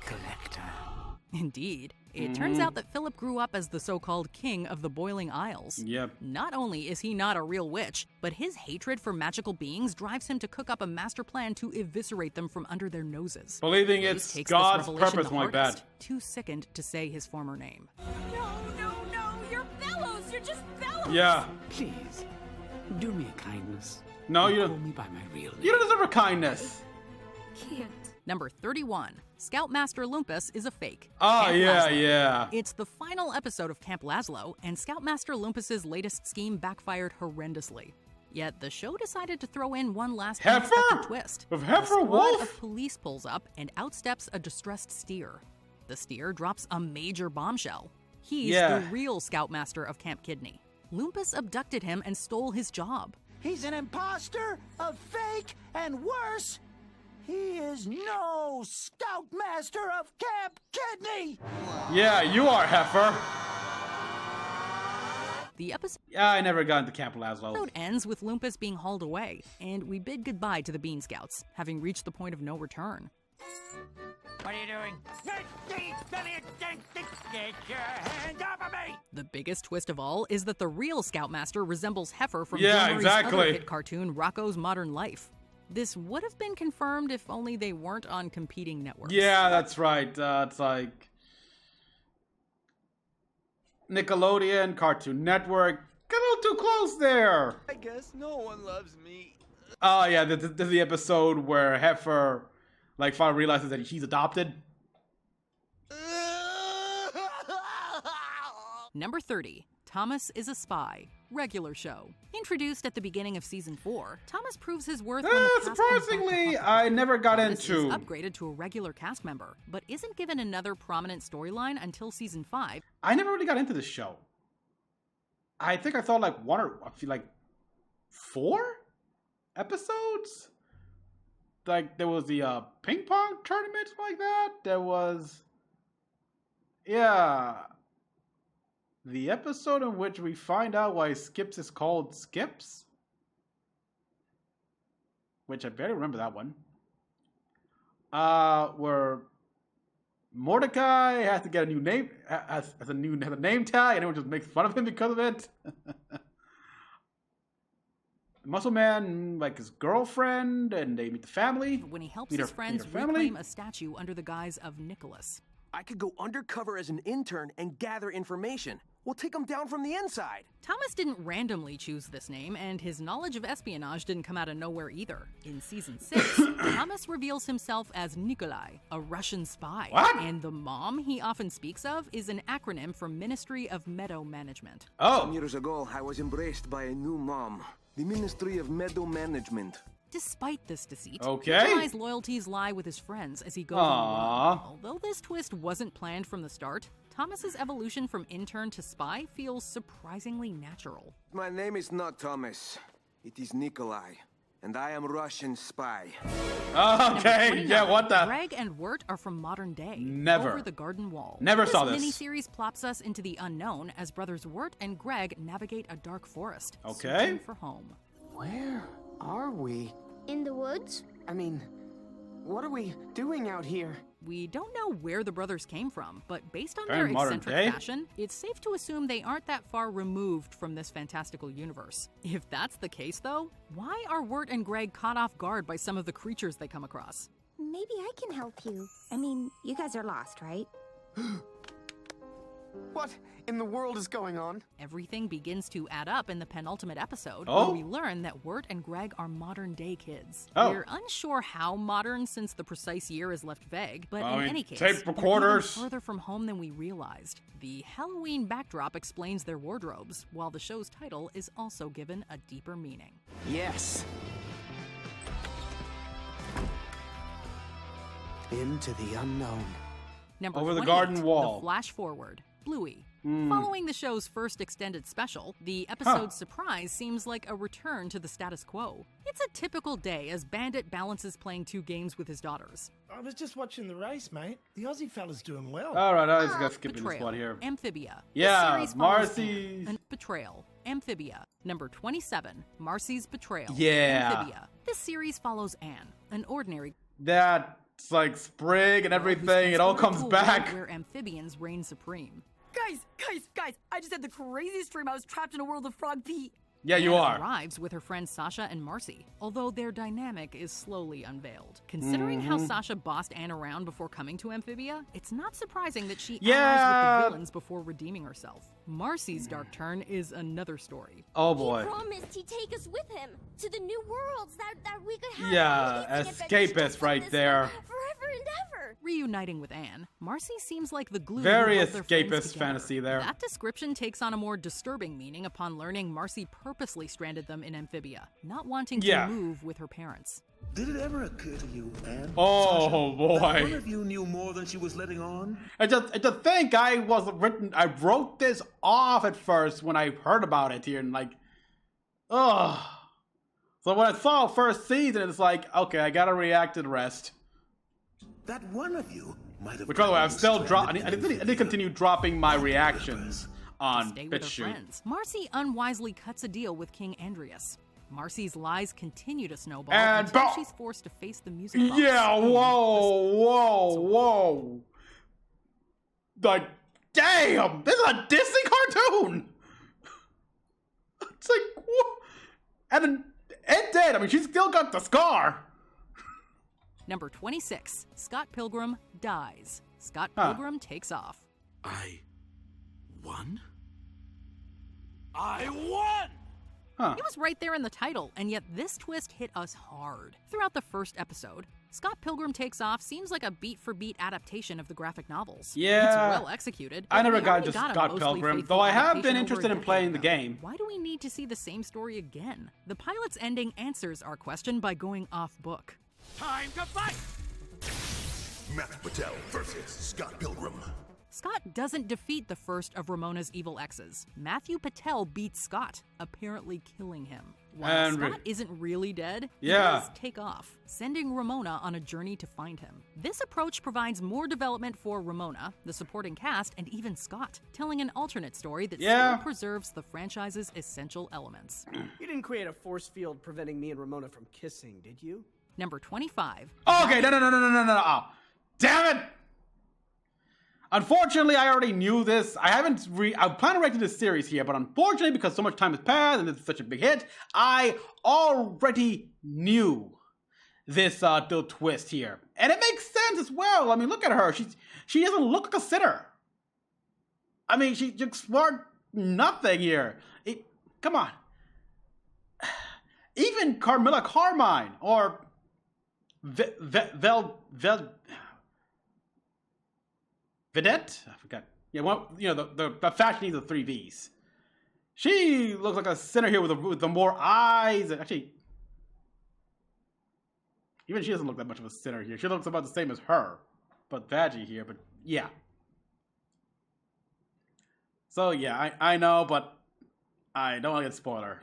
Collector. Indeed. It turns out that Philip grew up as the so-called king of the Boiling Isles. Yep. Not only is he not a real witch, but his hatred for magical beings drives him to cook up a master plan to eviscerate them from under their noses. Believing Luce it's takes this God's revelation purpose to went heart, bad. too sickened to say his former name. No, you're Bellows! You're just Bellows! Yeah. Please, do me a kindness. No, you Call don't. me by my real name. You don't deserve a kindness. Can't. Number 31. Scoutmaster Lumpus is a fake. Oh, Camp yeah, Laszlo. yeah. It's the final episode of Camp Laszlo, and Scoutmaster Lumpus's latest scheme backfired horrendously. Yet the show decided to throw in one last Heifer? unexpected twist. Of A Heifer squad Wolf? of police pulls up and outsteps a distressed steer. The steer drops a major bombshell. He's Yeah. the real Scoutmaster of Camp Kidney. Lumpus abducted him and stole his job. He's an imposter, a fake, and worse, he is no Scoutmaster of Camp Kidney! Yeah, you are, Heifer. The episode Yeah, I never got into Camp Laszlo. ends with Lumpus being hauled away, and we bid goodbye to the Bean Scouts, having reached the point of no return. What are you doing? Get your hands off of me! The biggest twist of all is that the real Scoutmaster resembles Heifer from Yeah, Bill Murray's exactly. other hit cartoon, Rocco's Modern Life. This would have been confirmed if only they weren't on competing networks. Yeah, that's right. It's like Nickelodeon, Cartoon Network. Get a little too close there. I guess no one loves me. Oh yeah, this is the episode where Heifer, like, finally realizes that he's adopted. Number 30. Thomas is a Spy. Regular show. Introduced at the beginning of season 4, Thomas proves his worth when the cast comes back to Surprisingly, Hufflepuff. I never got Thomas into. is upgraded to a regular cast member, but isn't given another prominent storyline until season 5. I never really got into this show. I think I saw like one or I feel like 4 episodes. Like there was the ping pong tournament like that. There was, yeah, the episode in which we find out why Skips is called Skips, which I barely remember that one. Where Mordecai has to get a new name, has a name tag, and everyone just makes fun of him because of it. Muscle Man, like his girlfriend, and they meet the family. When he helps Meet his her friends family. reclaim a statue under the guise of Nicholas. I could go undercover as an intern and gather information. We'll take them down from the inside. Thomas didn't randomly choose this name, and his knowledge of espionage didn't come out of nowhere either. In Season 6, Thomas reveals himself as Nikolai, a Russian spy. What? And the mom he often speaks of is an acronym for Ministry of Meadow Management. Some years ago, I was embraced by a new mom. The Ministry of Meadow Management. Despite this deceit, Okay. Nikolai's loyalties lie with his friends as he goes Aww. on the run. Although this twist wasn't planned from the start, Thomas's evolution from intern to spy feels surprisingly natural. My name is not Thomas. It is Nikolai. And I am Russian spy. Okay, yeah, what the? Greg and Wirt are from modern day. Never. Over the Garden Wall. Never saw this. This miniseries plops us into the unknown as brothers Wirt and Greg navigate a dark forest. Okay. Searching for home. Where are we? In the woods? I mean, what are we doing out here? We don't know where the brothers came from, but based on Very their modern eccentric day. fashion, it's safe to assume they aren't that far removed from this fantastical universe. If that's the case, though, why are Wirt and Greg caught off guard by some of the creatures they come across? Maybe I can help you. I mean, you guys are lost, right? What in the world is going on? Everything begins to add up in the penultimate episode, Oh. where we learn that Wirt and Greg are modern-day kids. Oh. We're unsure how modern since the precise year is left vague, but I in mean, any case, tape they're recorders. even further from home than we realized. The Halloween backdrop explains their wardrobes, while the show's title is also given a deeper meaning. Yes. Into the unknown. Number Over the 28, garden wall. The Flash Forward, Bluey. Mm. Following the show's first extended special, the episode's surprise seems like a return to the status quo. It's a typical day as Bandit balances playing 2 games with his daughters. I was just watching the race, mate. The Aussie fella's doing well. All right, I was gonna skip this Betrayal, one here. Amphibia. Yeah, This series follows Marcy's- Anne, Betrayal, Amphibia. Number 27, Marcy's Betrayal, Yeah. Amphibia. This series follows Anne, an ordinary That's like spring and everything. It all comes cool back. world where amphibians reign supreme. Guys, I just had the craziest dream. I was trapped in a world of frog pee. Yeah, you Anna are. arrives with her friends Sasha and Marcy, although their dynamic is slowly unveiled. Considering how Mhm. Sasha bossed Anne around before coming to Amphibia, it's not surprising that she Yeah. allies with the villains before redeeming herself. Marcy's dark turn is another story. Oh boy. He promised he'd take us with him to the new worlds that we could have. Yeah, amazing adventures escapist just right this there. Forever and ever. Reuniting with Anne, Marcy seems like the glue Very who held their friends escapist together. fantasy there. That description takes on a more disturbing meaning upon learning Marcy purposely stranded them in Amphibia, not wanting to Yeah. move with her parents. Did it ever occur to you, Anne? Oh, Sasha, boy. that one of you knew more than she was letting on? And to think I wrote this off at first when I heard about it here and like, ugh. So when I saw first season, it's like, okay, I gotta react to the rest. That one of you might have. Which, by the way, I'm still dropping. I need to continue dropping my reactions on Stay with her BitChute. friends. Marcy unwisely cuts a deal with King Andreas. Marcy's lies continue to snowball And until bo- she's forced to face the music box. Yeah, whoa. Like, damn, this is a Disney cartoon. It's like, what? And then it did. I mean, she's still got the scar. Number 26, Scott Pilgrim dies. Scott Huh. Pilgrim takes off. I won? I won! It was right there in the title, and yet this twist hit us hard. Throughout the first episode, Scott Pilgrim Takes Off seems like a beat-for-beat adaptation of the graphic novels. Yeah. It's well executed. I but never we got already into got a Scott mostly Pilgrim, faithful though I have adaptation been over interested a in playing the decade game. ago. Why do we need to see the same story again? The pilot's ending answers our question by going off-book. Time to fight! Matt Patel versus Scott Pilgrim. Scott doesn't defeat the first of Ramona's evil exes. Matthew Patel beats Scott, apparently killing him. While And Scott isn't really dead, he Yeah. does take off, sending Ramona on a journey to find him. This approach provides more development for Ramona, the supporting cast, and even Scott, telling an alternate story that Yeah. still preserves the franchise's essential elements. You didn't create a force field preventing me and Ramona from kissing, did you? Number 25. Okay, no. Oh, damn it! Unfortunately, I already knew this. I'm planning to react to this series here, but unfortunately, because so much time has passed and it's such a big hit, I already knew this little twist here. And it makes sense as well. I mean, look at her. She doesn't look like a sinner. I mean, she explored nothing here. Come on. Even Carmilla Carmine or Vedette? I forgot. Yeah, well, you know, the fashion needs the 3 V's. She looks like a sinner here with the more eyes. And actually, even she doesn't look that much of a sinner here. She looks about the same as her. But Vaggie here, but yeah. So yeah, I know, but I don't want to get spoiler.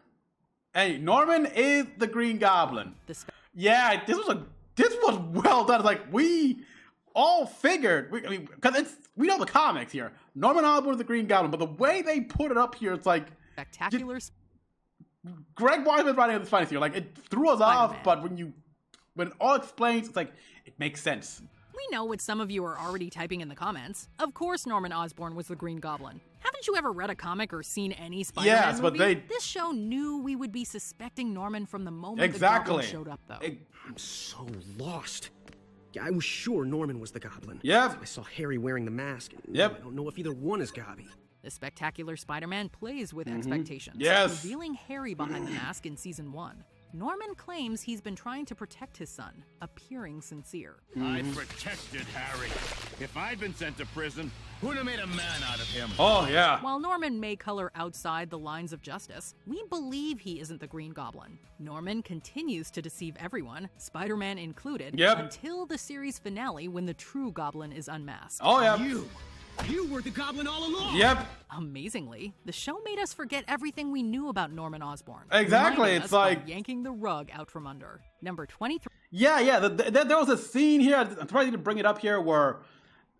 Hey, Norman is the Green Goblin. Yeah, this was well done. Like, we all figured, because we know the comics here. Norman Osborn is the Green Goblin, but the way they put it up here, it's like spectacular. Greg Weisman's writing this finest here. Like, it threw us off, but when it all explains, it's like it makes sense. We know what some of you are already typing in the comments. Of course Norman Osborn was the Green Goblin. Haven't you ever read a comic or seen any Spider-Man movie? But this show knew we would be suspecting Norman from the moment the Goblin showed up, though. I'm so lost. I was sure Norman was the Goblin. Yep. I saw Harry wearing the mask. Yep. I don't know if either one is Gobby. The Spectacular Spider-Man plays with expectations. Yes. Revealing Harry behind the mask in Season 1. Norman claims he's been trying to protect his son, appearing sincere. I protected Harry. If I'd been sent to prison, who'd have made a man out of him? Oh, yeah. While Norman may color outside the lines of justice, we believe he isn't the Green Goblin. Norman continues to deceive everyone, Spider-Man included, until the series finale when the true Goblin is unmasked. Oh, yeah. You were the Goblin all along! Yep. Amazingly, the show made us forget everything we knew about Norman Osborn. Exactly, it's like yanking the rug out from under. Number 23. Yeah. There was a scene here. I'm surprised you didn't bring it up here where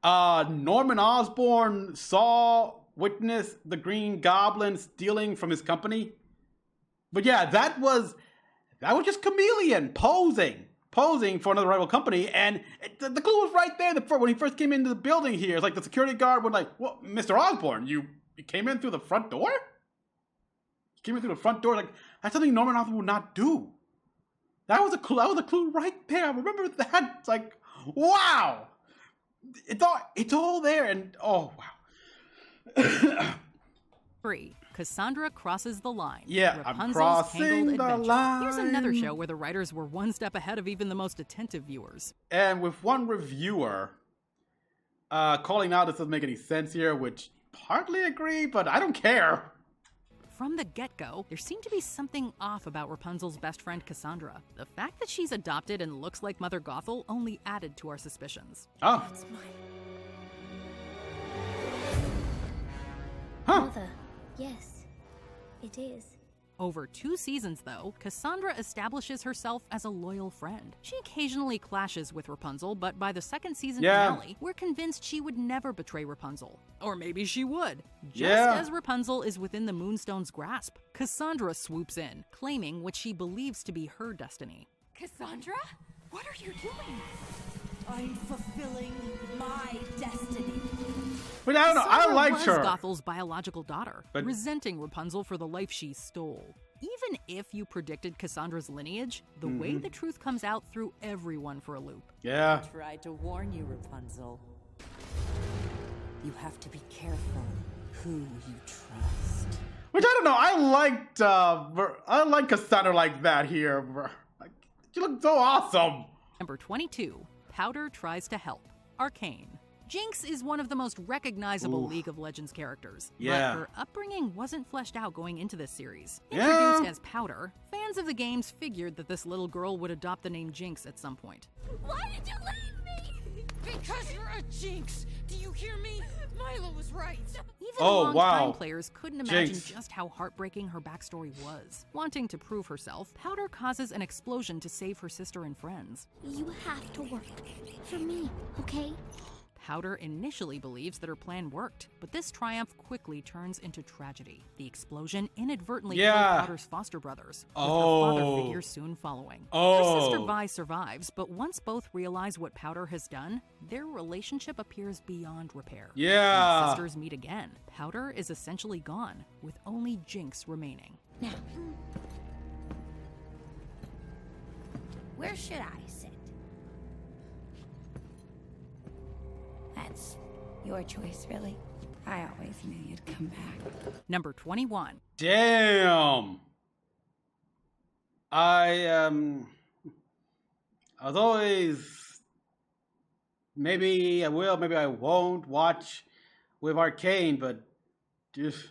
Norman Osborn witnessed the Green Goblin stealing from his company. But yeah, that was just Chameleon posing for another rival company, and the clue was right there when he first came into the building here. It's like the security guard would like, well, Mr. Osborn, you came in through the front door? You came in through the front door? Like, that's something Norman Osborn would not do. That was a clue right there. I remember that. It's like, wow. It's all there, and oh, wow. 3. Cassandra crosses the line. Yeah, I'm crossing the line. Here's another show where the writers were one step ahead of even the most attentive viewers. And with one reviewer calling out this doesn't make any sense here, which partly agree, but I don't care. From the get-go, there seemed to be something off about Rapunzel's best friend Cassandra. The fact that she's adopted and looks like Mother Gothel only added to our suspicions. Oh. That's mine. Huh. Mother. Yes, it is. Over 2 seasons, though, Cassandra establishes herself as a loyal friend. She occasionally clashes with Rapunzel, but by the second season finale, we're convinced she would never betray Rapunzel. Or maybe she would. Just as Rapunzel is within the Moonstone's grasp, Cassandra swoops in, claiming what she believes to be her destiny. Cassandra? What are you doing? I'm fulfilling my destiny. But I don't know, I liked her. Gothel's biological daughter, resenting Rapunzel for the life she stole. Even if you predicted Cassandra's lineage, the way the truth comes out threw everyone for a loop. Yeah. I tried to warn you, Rapunzel. You have to be careful who you trust. Which I don't know, I liked Cassandra like that here. Like, she looked so awesome. Number 22, Powder tries to help. Arcane. Jinx is one of the most recognizable League of Legends characters, but her upbringing wasn't fleshed out going into this series. Introduced as Powder, fans of the games figured that this little girl would adopt the name Jinx at some point. Why did you leave me? Because you're a Jinx. Do you hear me? Milo was right. Even long-time players couldn't imagine just how heartbreaking her backstory was. Wanting to prove herself, Powder causes an explosion to save her sister and friends. You have to work for me, okay? Powder initially believes that her plan worked, but this triumph quickly turns into tragedy. The explosion inadvertently killed Powder's foster brothers, with her father figure soon following. Her sister Vi survives, but once both realize what Powder has done, their relationship appears beyond repair. When the sisters meet again, Powder is essentially gone, with only Jinx remaining. Now, where should I sit? That's your choice, really. I always knew you'd come back. Number 21. Damn. I was always, maybe I will, maybe I won't watch with Arcane, but just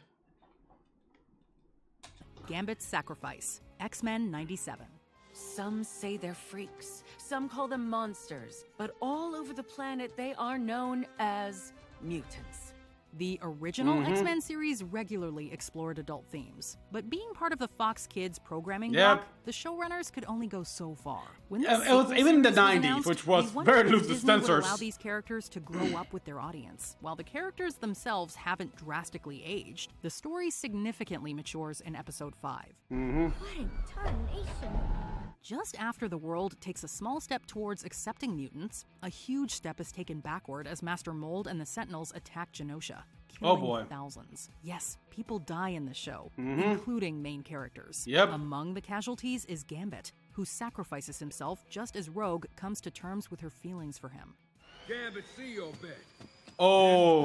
Gambit's Sacrifice, X-Men 97. Some say they're freaks, some call them monsters, but all over the planet they are known as mutants. The original X-Men series regularly explored adult themes, but being part of the Fox Kids programming block, the showrunners could only go so far. When it was even in the 90s, which was very loose with Disney would censors. allow these characters to grow up with their audience. While the characters themselves haven't drastically aged, the story significantly matures in episode 5. What in tarnation? Just after the world takes a small step towards accepting mutants, a huge step is taken backward as Master Mold and the Sentinels attack Genosha, killing thousands. Yes, people die in the show, including main characters. Among the casualties is Gambit, who sacrifices himself just as Rogue comes to terms with her feelings for him. Gambit, see your bet. Oh,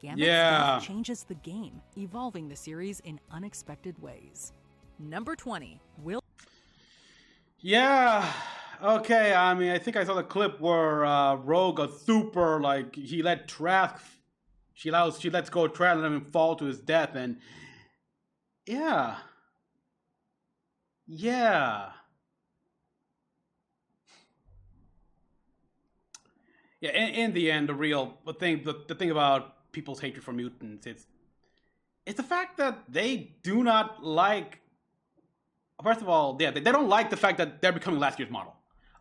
Gambit's death changes the game, evolving the series in unexpected ways. Number 20, Will. Yeah. Okay. I mean, I think I saw the clip where Rogue, a super, like, he let Trask. She lets go of Trask and let him fall to his death, and yeah. Yeah, in the end, the thing about people's hatred for mutants, it's the fact that they do not like. First of all, yeah, they don't like the fact that they're becoming last year's model.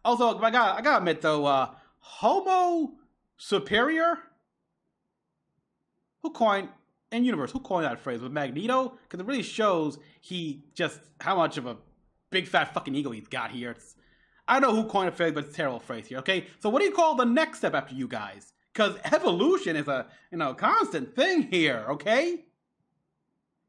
Also, I gotta admit though, Homo Superior. Who coined that phrase? With Magneto? Because it really shows how much of a big fat fucking ego he's got here. I don't know who coined the phrase, but it's a terrible phrase here. Okay, so what do you call the next step after you guys? Because evolution is a constant thing here. Okay.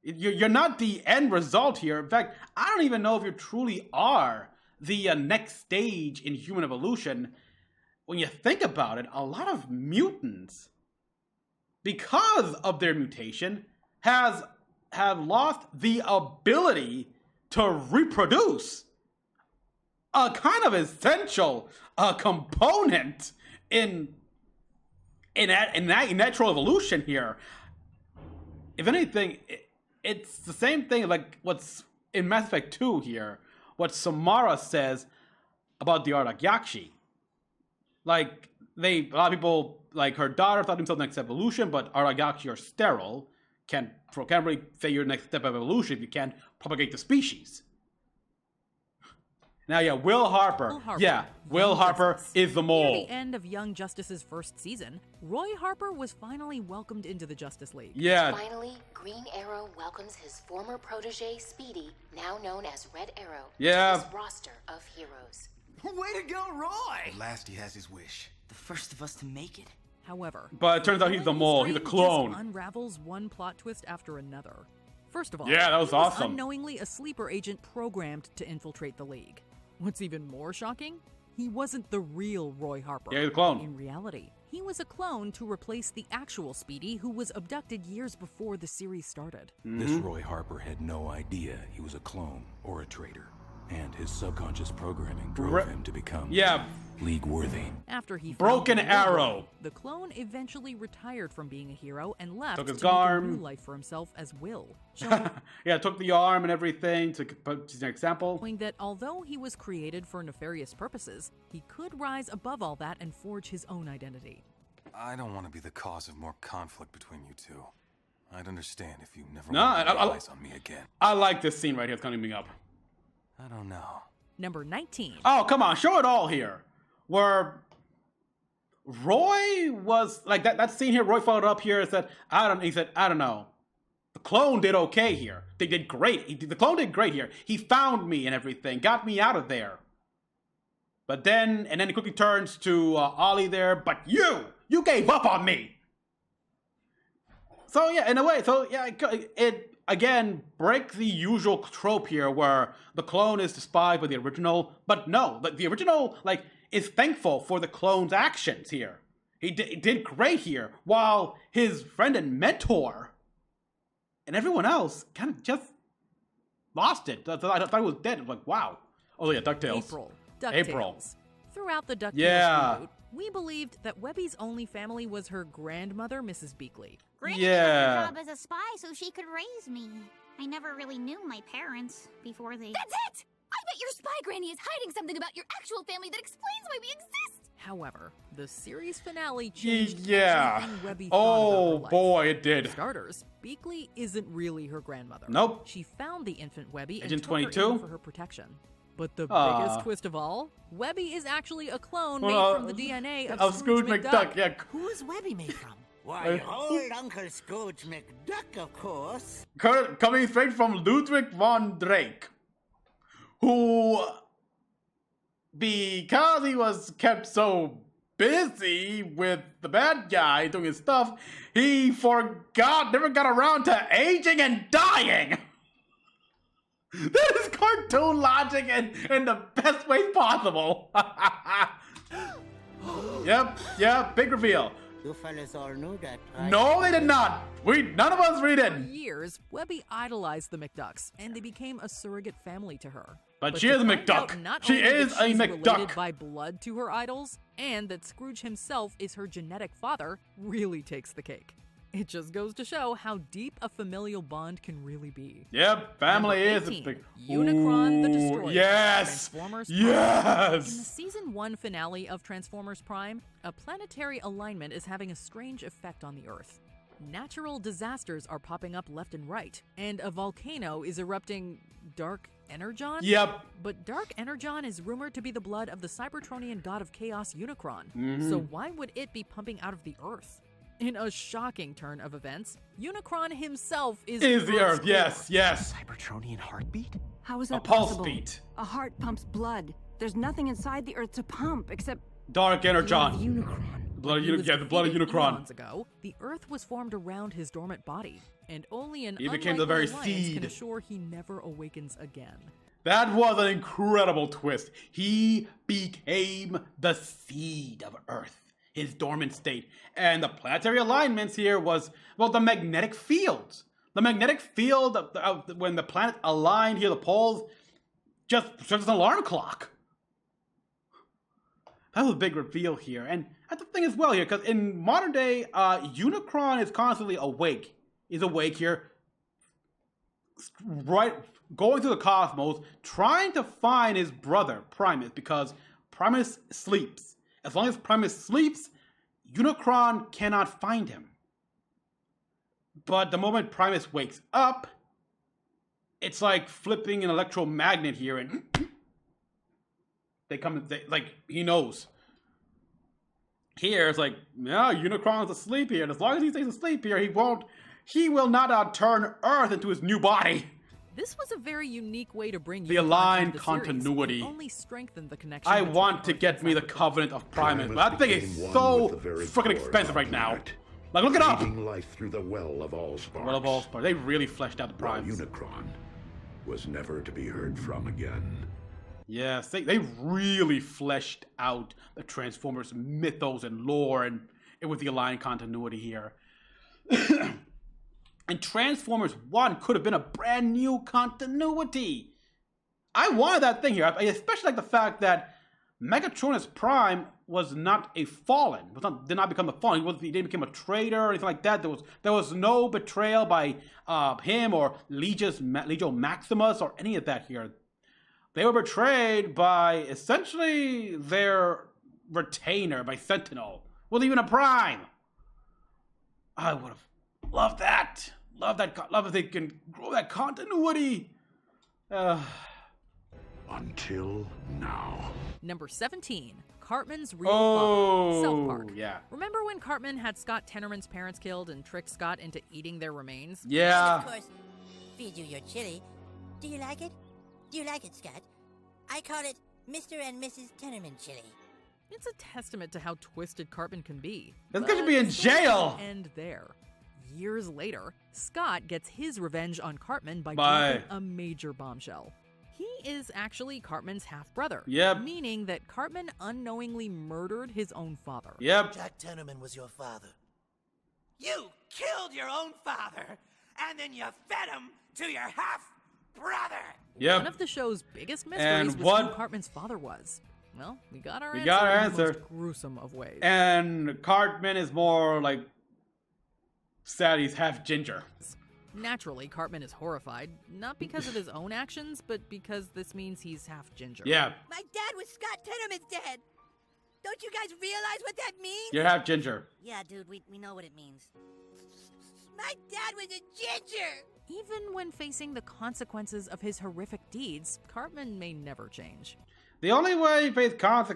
You're not the end result here. In fact, I don't even know if you truly are the next stage in human evolution. When you think about it, a lot of mutants, because of their mutation, have lost the ability to reproduce. A kind of essential component in natural evolution here. If anything, it's the same thing like what's in Mass Effect 2 here, what Samara says about the Aragyachi. Like, a lot of people, like her daughter, thought themselves next evolution, but Aragyachi are sterile. Can't really say your next step of evolution if you can't propagate the species. Now, yeah, Will Harper. Yeah, Will Harper is the mole. Near the end of Young Justice's first season, Roy Harper was finally welcomed into the Justice League. Yeah. Finally, Green Arrow welcomes his former protege, Speedy, now known as Red Arrow, to his roster of heroes. Way to go, Roy! At last he has his wish. The first of us to make it. However, but it turns out he's the mole. He's a clone. Just unravels one plot twist after another. First of all, yeah, that was awesome. Unknowingly a sleeper agent programmed to infiltrate the League. What's even more shocking? He wasn't the real Roy Harper. Yeah, he's a clone. In reality, he was a clone to replace the actual Speedy who was abducted years before the series started. This Roy Harper had no idea he was a clone or a traitor, and his subconscious programming drove him to become League-worthy. After he Broken Arrow, the clone eventually retired from being a hero and left took his to make arm. a new life for himself as Will. Yeah, took the arm and everything to put an example. Showing that although he was created for nefarious purposes, he could rise above all that and forge his own identity. I don't want to be the cause of more conflict between you two. I'd understand if you never eyes on me again. I like this scene right here. It's coming up. I don't know. Number 19. Oh, come on, show it all here. Where Roy was like that scene here. Roy followed up here and said, He said, I don't know. The clone did okay here. They did great. The clone did great here. He found me and everything, got me out of there. But then he quickly turns to Ollie there. But you gave up on me. So yeah, in a way, it again breaks the usual trope here where the clone is despised by the original. But no, the original is thankful for the clone's actions here. He did great here, while his friend and mentor and everyone else kind of just lost it. I thought he was dead. I'm like, wow. Oh yeah, DuckTales. April. Throughout the DuckTales reboot, we believed that Webby's only family was her grandmother, Mrs. Beakley. Granny got a job as a spy so she could raise me. I never really knew my parents before they... That's it! I bet your spy granny is hiding something about your actual family that explains why we exist! However, the series finale changed everything Webby thought Oh about her life. boy, it did. For starters, Beakley isn't really her grandmother. Nope. She found the infant Webby and Agent took her 22? in for her protection. But the biggest twist of all, Webby is actually a clone made from the DNA of Scrooge McDuck. Yeah. Who is Webby made from? Why, old Uncle Scrooge McDuck, of course. Coming straight from Ludwig von Drake, who, because he was kept so busy with the bad guy doing his stuff, he never got around to aging and dying. That is cartoon logic in the best way possible. Yep, big reveal. You fellas all knew that, right? No, they did not. None of us read it. For years, Webby idolized the McDucks, and they became a surrogate family to her. But she is a McDuck. She is a McDuck. Related by blood to her idols, and that Scrooge himself is her genetic father, really takes the cake. It just goes to show how deep a familial bond can really be. Yep, family is a big... Unicron the Destroyer. Yes! Transformers Yes! Prime. In the Season 1 finale of Transformers Prime, a planetary alignment is having a strange effect on the Earth. Natural disasters are popping up left and right, and a volcano is erupting Dark Energon? Yep. But Dark Energon is rumored to be the blood of the Cybertronian god of chaos Unicron. So why would it be pumping out of the Earth? In a shocking turn of events, Unicron himself is the Earth. Yes. Cybertronian heartbeat? How is that A pulse possible? beat. A heart pumps blood. There's nothing inside the Earth to pump except Dark Energon. Unicron. The blood of Unicron. Eons ago, the Earth was formed around his dormant body, and only an He became the very unlikely alliance can seed. assure he never awakens again. That was an incredible twist. He became the seed of Earth, his dormant state. And the planetary alignments here was, well, the magnetic fields. The magnetic field, when the planet aligned here, the poles, just serves as an alarm clock. That was a big reveal here. And that's the thing as well here, because in modern day, Unicron is constantly awake. He's awake here, right, going through the cosmos, trying to find his brother, Primus, because Primus sleeps. As long as Primus sleeps, Unicron cannot find him. But the moment Primus wakes up, it's like flipping an electromagnet here, and he knows. Here, it's like, yeah, Unicron's asleep here, and as long as he stays asleep here, he will not turn Earth into his new body. This was a very unique way to bring the Unicron aligned into the continuity. series, and only strengthened the connection. I want to get me the Covenant of Primus, but that thing is so freaking expensive right now. Like, look it up! Life through the well of Allspark. Well of Allspark. They really fleshed out the Primes. Unicron was never to be heard from again. Yes, they really fleshed out the Transformers mythos and lore, and it was the aligned continuity here. And Transformers 1 could have been a brand new continuity. I wanted that thing here. I especially like the fact that Megatronus Prime was not a fallen. Did not become the fallen. He didn't become a traitor or anything like that. There was no betrayal by him or Legio Maximus or any of that here. They were betrayed by essentially their retainer, by Sentinel. Wasn't even a Prime. I would have loved that. Love if they can grow that continuity. Until now. Number 17, Cartman's real father, South Park. Yeah. Remember when Cartman had Scott Tenorman's parents killed and tricked Scott into eating their remains? Yeah. And of course, feed you your chili. Do you like it? Do you like it, Scott? I call it Mr. and Mrs. Tenorman chili. It's a testament to how twisted Cartman can be. That's going to be in jail. And there. Years later, Scott gets his revenge on Cartman by dropping a major bombshell. He is actually Cartman's half-brother. Yep. Meaning that Cartman unknowingly murdered his own father. Yep. Jack Tenorman was your father. You killed your own father, and then you fed him to your half-brother. Yep. One of the show's biggest mysteries was who Cartman's father was. Well, we got our answer in the most gruesome of ways. And Cartman is more like sad he's half ginger. Naturally, Cartman is horrified, not because of his own actions, but because this means he's half ginger. Yeah. My dad was Scott Tenorman's dad. Don't you guys realize what that means? You're half ginger. Yeah, dude, we know what it means. My dad was a ginger! Even when facing the consequences of his horrific deeds, Cartman may never change. The only way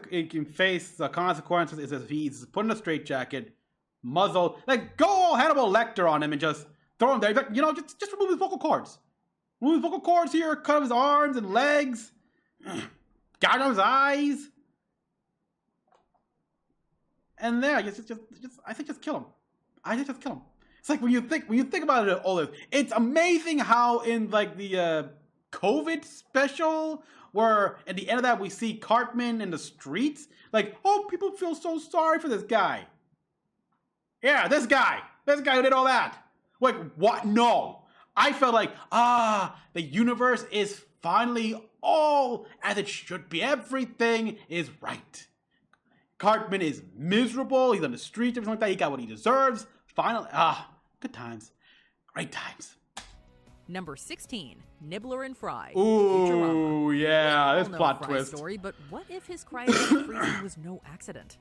he can face the consequences is if he's put in a straitjacket, muzzled, like go all Hannibal Lecter on him and just throw him there. Like, you know, just remove his vocal cords. Remove his vocal cords here, cut off his arms and legs, gouge out his eyes. And there, I think just kill him. I think just kill him. It's like when you think about it, all this, it's amazing how in like the COVID special, where at the end of that we see Cartman in the streets, like, oh, people feel so sorry for this guy. Yeah, this guy who did all that. Like, what? No, I felt like, the universe is finally all as it should be. Everything is right. Cartman is miserable. He's on the streets, everything like that. He got what he deserves. Finally, good times. Great times. Number 16, Nibbler and Fry. Ooh, yeah, this plot Fry's twist. Story, but what if his cryogenic freezing was no accident?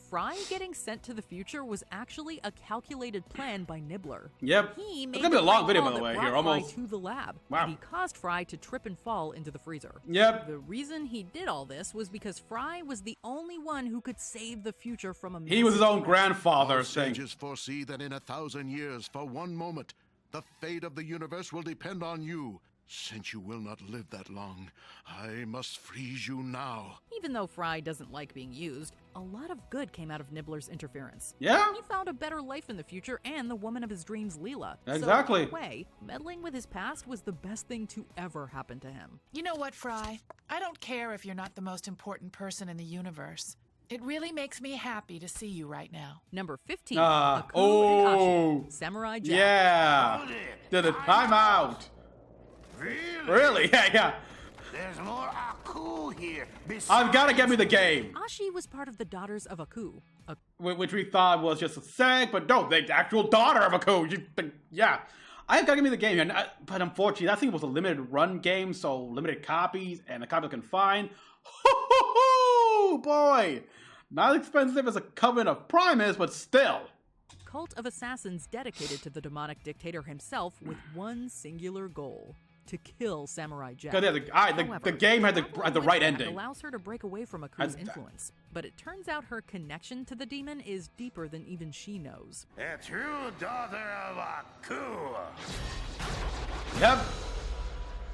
Fry getting sent to the future was actually a calculated plan by Nibbler. Yep. He made it's gonna be a long video, by the that way. brought Here, almost. Fry to the lab. Wow. And he caused Fry to trip and fall into the freezer. Yep. The reason he did all this was because Fry was the only one who could save the future from a He was his own grandfather saying. Sages foresee that in 1,000 years, for one moment, the fate of the universe will depend on you. Since you will not live that long, I must freeze you now. Even though Fry doesn't like being used, a lot of good came out of Nibbler's interference. Yeah? He found a better life in the future and the woman of his dreams, Leela. Exactly. So in a way, meddling with his past was the best thing to ever happen to him. You know what, Fry? I don't care if you're not the most important person in the universe. It really makes me happy to see you right now. Number 15, Aku and Ashi, Samurai Jack. Yeah. Did a timeout. Really? Yeah. There's more Aku here. I've got to get me the game. Ashi was part of the Daughters of Aku. Which we thought was just a seg, but no, the actual daughter of Aku. Yeah. I've got to give me the game here. But unfortunately, that thing was a limited run game, so limited copies, and the copy I can find. Ho, boy. Not as expensive as a Coven of Primus, but still. Cult of assassins dedicated to the demonic dictator himself with one singular goal. To kill Samurai Jack. However, the game had the right ending. Allows her to break away from Aku's influence, but it turns out her connection to the demon is deeper than even she knows. A true daughter of Aku. Yep.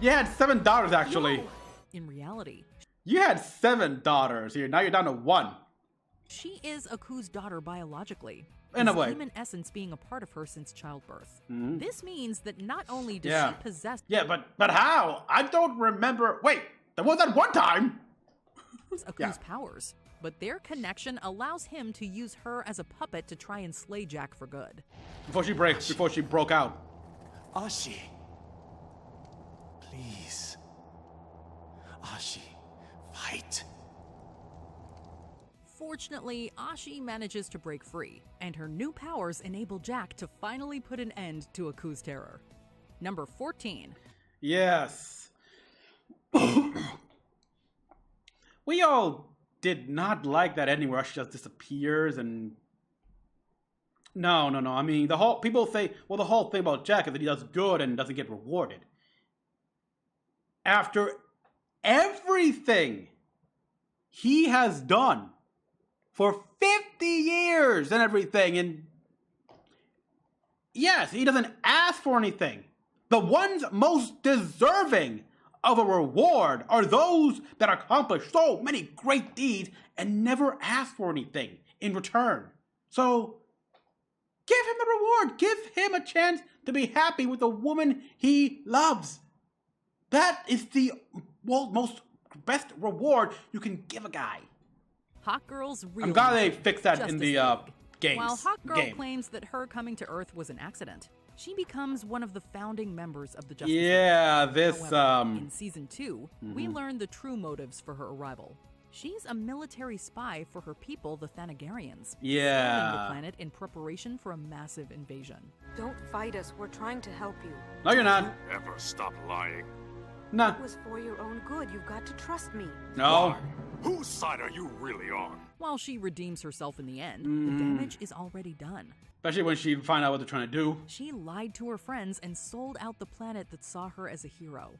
You had 7 daughters, actually. No. In reality, you had 7 daughters here. Now you're down to 1. She is Aku's daughter biologically. In a way. Demon essence being a part of her since childbirth. Mm-hmm. This means that not only does she possess... Yeah, but how? I don't remember... Wait, there was that one time! Aku's powers, but their connection allows him to use her as a puppet to try and slay Jack for good. Before she broke out. Ashi. Please. Ashi, fight. Fortunately, Ashi manages to break free, and her new powers enable Jack to finally put an end to Aku's terror. Number 14. Yes. We all did not like that ending where Ashi just disappears and... No. I mean, people say, well, the whole thing about Jack is that he does good and doesn't get rewarded. After everything he has done for 50 years and everything, and yes, he doesn't ask for anything. The ones most deserving of a reward are those that accomplish so many great deeds and never ask for anything in return. So, give him the reward. Give him a chance to be happy with the woman he loves. That is the best reward you can give a guy. Hawkgirl's real. I'm glad they fixed that in the games. While Hawkgirl claims that her coming to Earth was an accident, she becomes one of the founding members of the Justice League. Yeah, this However, in season 2, we learn the true motives for her arrival. She's a military spy for her people, the Thanagarians. Yeah. Scanning the planet in preparation for a massive invasion. Don't fight us. We're trying to help you. No, you're not. Ever stop lying? Nah. It was for your own good. You've got to trust me. No. Why? Whose side are you really on? While she redeems herself in the end, the damage is already done. Especially when she find out what they're trying to do. She lied to her friends and sold out the planet that saw her as a hero.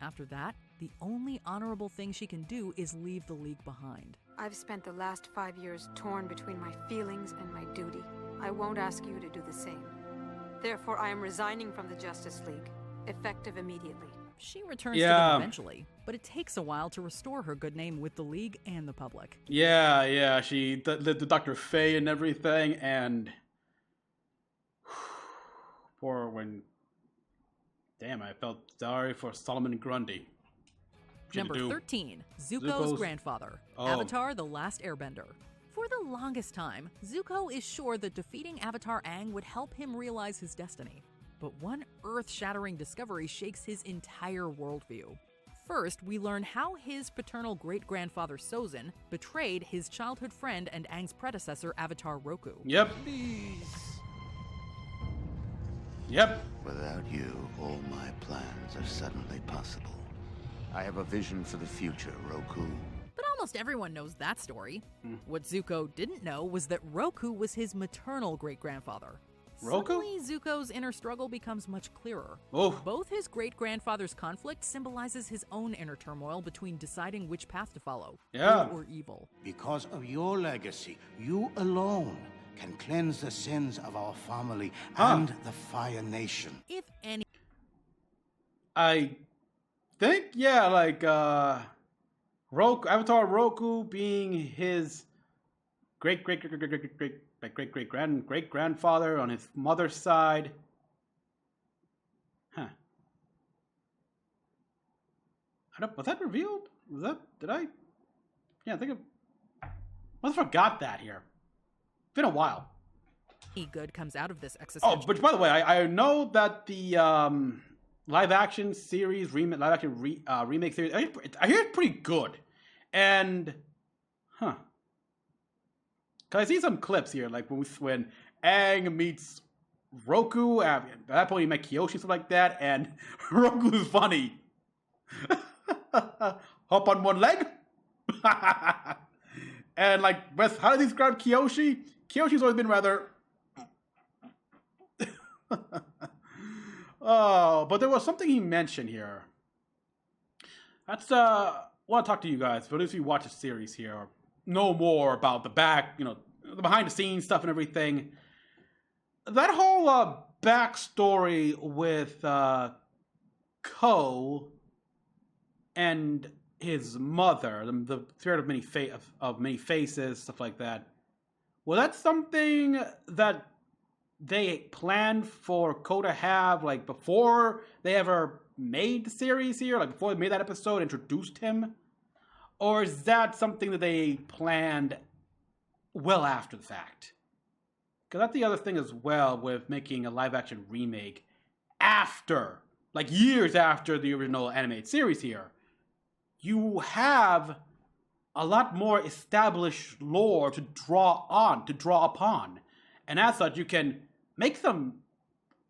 After that, the only honorable thing she can do is leave the League behind. I've spent the last 5 years torn between my feelings and my duty. I won't ask you to do the same. Therefore, I am resigning from the Justice League, effective immediately. She returns to them eventually, but it takes a while to restore her good name with the League and the public. Yeah, she the Dr. Faye and everything, and poor when. Damn, I felt sorry for Solomon Grundy. Number 13, Zuko's grandfather, Avatar: The Last Airbender. For the longest time, Zuko is sure that defeating Avatar Aang would help him realize his destiny. But one earth-shattering discovery shakes his entire worldview. First, we learn how his paternal great-grandfather Sozin betrayed his childhood friend and Aang's predecessor, Avatar Roku. Yep. Yep. Without you, all my plans are suddenly possible. I have a vision for the future, Roku. But almost everyone knows that story. What Zuko didn't know was that Roku was his maternal great-grandfather. Roku? Suddenly, Zuko's inner struggle becomes much clearer. Oh. Both his great-grandfather's conflict symbolizes his own inner turmoil between deciding which path to follow, good or evil. Because of your legacy, you alone can cleanse the sins of our family and the Fire Nation. If any... I think, yeah, like, Avatar Roku being his great-grandfather on his mother's side. Huh. Was that revealed? Yeah, I think I must have forgot that here. It's been a while. Good comes out of this existential... Oh, but by the way, I know that the live-action series, remake series, I hear it's pretty good. And, Because I see some clips here, like when Aang meets Roku, at that point he met Kyoshi, stuff like that, and Roku's funny. Hop on one leg? And like, how do they describe Kyoshi? Kyoshi's always been rather... Oh, but there was something he mentioned here. That's, I want to talk to you guys, but if you watch the series here, or know more about the the behind the scenes stuff and everything. That whole backstory with Ko and his mother, the spirit of many faces, stuff like that. Was that something that they planned for Ko to have, like, before they ever made the series here? Like, before they made that episode, introduced him? Or is that something that they planned well after the fact? Because that's the other thing as well with making a live-action remake after, like, years after the original animated series here. You have a lot more established lore to draw upon. And as such, you can make some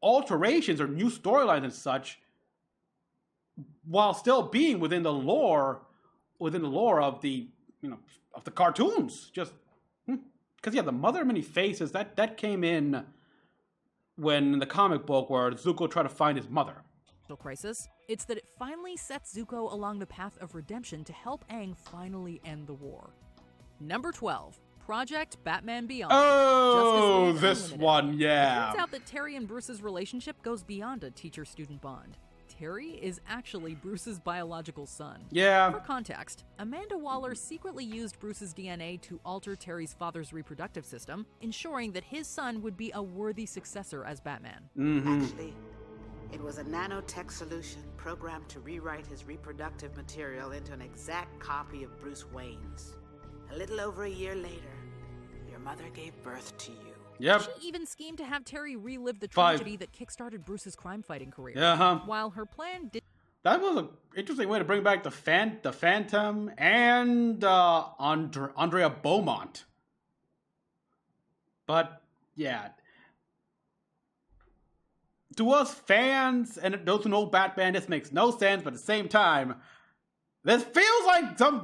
alterations or new storylines and such while still being within the lore of the, of the cartoons. Just, because, the Mother of Many Faces, that came in when in the comic book where Zuko tried to find his mother. Crisis, it's that it finally sets Zuko along the path of redemption to help Aang finally end the war. Number 12. Project Batman Beyond. Oh, this one, yeah. It turns out that Terry and Bruce's relationship goes beyond a teacher-student bond. Terry is actually Bruce's biological son. Yeah. For context, Amanda Waller secretly used Bruce's DNA to alter Terry's father's reproductive system, ensuring that his son would be a worthy successor as Batman. Actually, It was a nanotech solution programmed to rewrite his reproductive material into an exact copy of Bruce Wayne's. A little over a year later, your mother gave birth to you. Yep. She even schemed to have Terry relive the tragedy that kickstarted Bruce's crime-fighting career. Uh-huh. While her plan did... That was an interesting way to bring back the Phantom and Andrea Beaumont. But, yeah. To us fans and those who know Batman, this makes no sense, but at the same time, this feels like some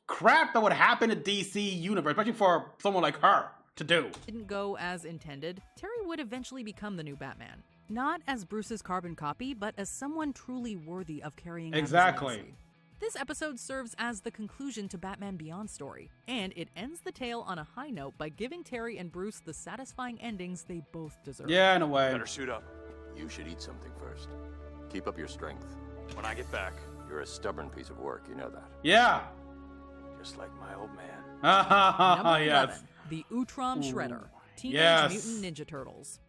crap that would happen in DC Universe, especially for someone like her to do. Didn't go as intended. Terry would eventually become the new Batman. Not as Bruce's carbon copy, but as someone truly worthy of carrying out his legacy. This episode serves as the conclusion to Batman Beyond's story, and it ends the tale on a high note by giving Terry and Bruce the satisfying endings they both deserve. Yeah, in a way. Better suit up. You should eat something first. Keep up your strength. When I get back, you're a stubborn piece of work, you know that. Yeah. Just like my old man. Number 11, yes. The Utrom Shredder. Teenage Mutant Ninja Turtles.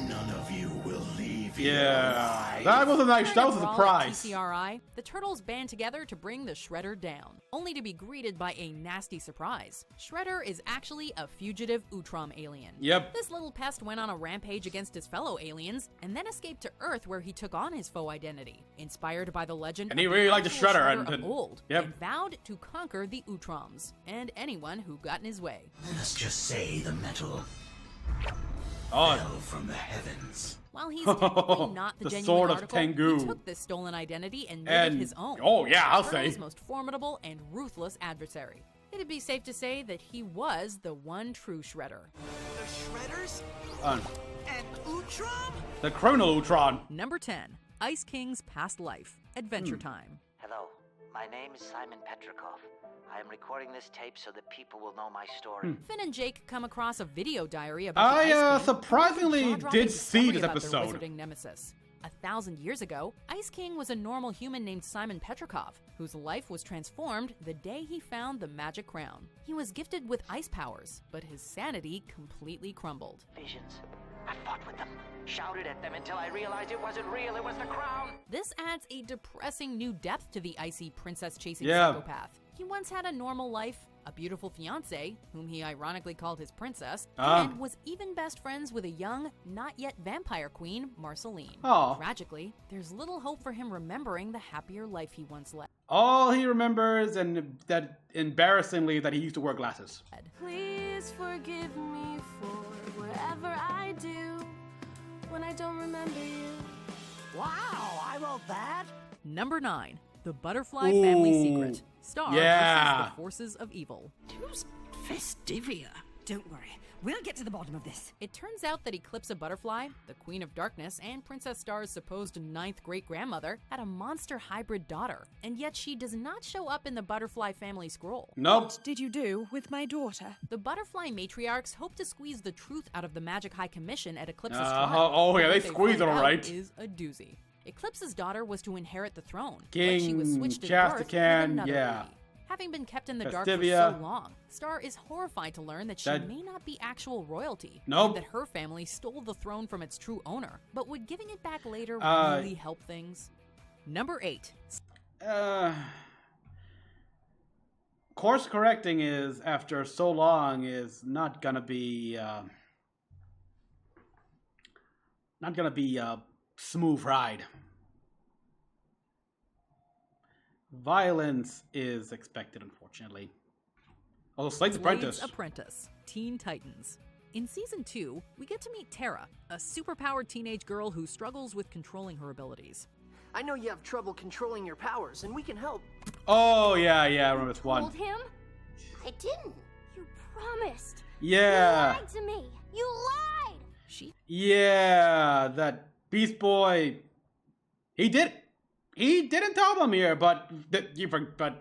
None of you will leave. Yeah, that was a nice. That was a surprise. TCRI, the Turtles band together to bring the Shredder down, only to be greeted by a nasty surprise. Shredder is actually a fugitive Utrom alien. Yep. This little pest went on a rampage against his fellow aliens, and then escaped to Earth, where he took on his faux identity. Inspired by the legend and he of really the liked the Shredder of old, yep. and vowed to conquer the Utroms and anyone who got in his way. Let's just say the metal fell from the heavens. While he's technically not the genuine sword of article, Tengu. he took this stolen identity and made it his own. Oh yeah, I'll say. His most formidable and ruthless adversary. It'd be safe to say that he was the one true Shredder. The Shredders? And Utrom? The criminal Utron. Number 10. Ice King's Past Life. Adventure Time. Hello, my name is Simon Petrikov. I am recording this tape so that people will know my story. Finn and Jake come across a video diary about the Ice King. Surprisingly did see this about episode. Their wizarding nemesis. 1,000 years ago, Ice King was a normal human named Simon Petrikov, whose life was transformed the day he found the magic crown. He was gifted with ice powers, but his sanity completely crumbled. Visions. I fought with them, shouted at them until I realized it wasn't real, it was the crown! This adds a depressing new depth to the icy princess-chasing psychopath. He once had a normal life, a beautiful fiancée, whom he ironically called his princess, and was even best friends with a young, not yet vampire queen, Marceline. Tragically, there's little hope for him remembering the happier life he once led. All he remembers, and that embarrassingly, that he used to wear glasses. Please forgive me for whatever I do when I don't remember you. Wow, I wrote that? Number 9. The Butterfly Family Secret. Star versus the Forces of Evil. Who's Festivia? Don't worry, we'll get to the bottom of this. It turns out that Eclipsa Butterfly, the Queen of Darkness and Princess Star's supposed 9th great-grandmother, had a monster hybrid daughter, and yet she does not show up in the Butterfly family scroll. Nope. What did you do with my daughter? The Butterfly matriarchs hope to squeeze the truth out of the Magic High Commission at Eclipsa's trial. Oh yeah, they What squeeze it find all out right. Is a doozy. Eclipsa's daughter was to inherit the throne, King but she was switched at birth with another lady. Having been kept in the dark for so long, Star is horrified to learn that she may not be actual royalty, and that her family stole the throne from its true owner. But would giving it back later really help things? Number 8. Course correcting is, after so long, is not gonna be a smooth ride. Violence is expected, unfortunately. Although Slade's Apprentice, Teen Titans. In Season 2, we get to meet Tara, a superpowered teenage girl who struggles with controlling her abilities. I know you have trouble controlling your powers, and we can help. Oh, yeah, I remember this one. Told him? I didn't. You promised. Yeah. You lied to me. You lied. Yeah, that Beast Boy. He didn't tell them here, but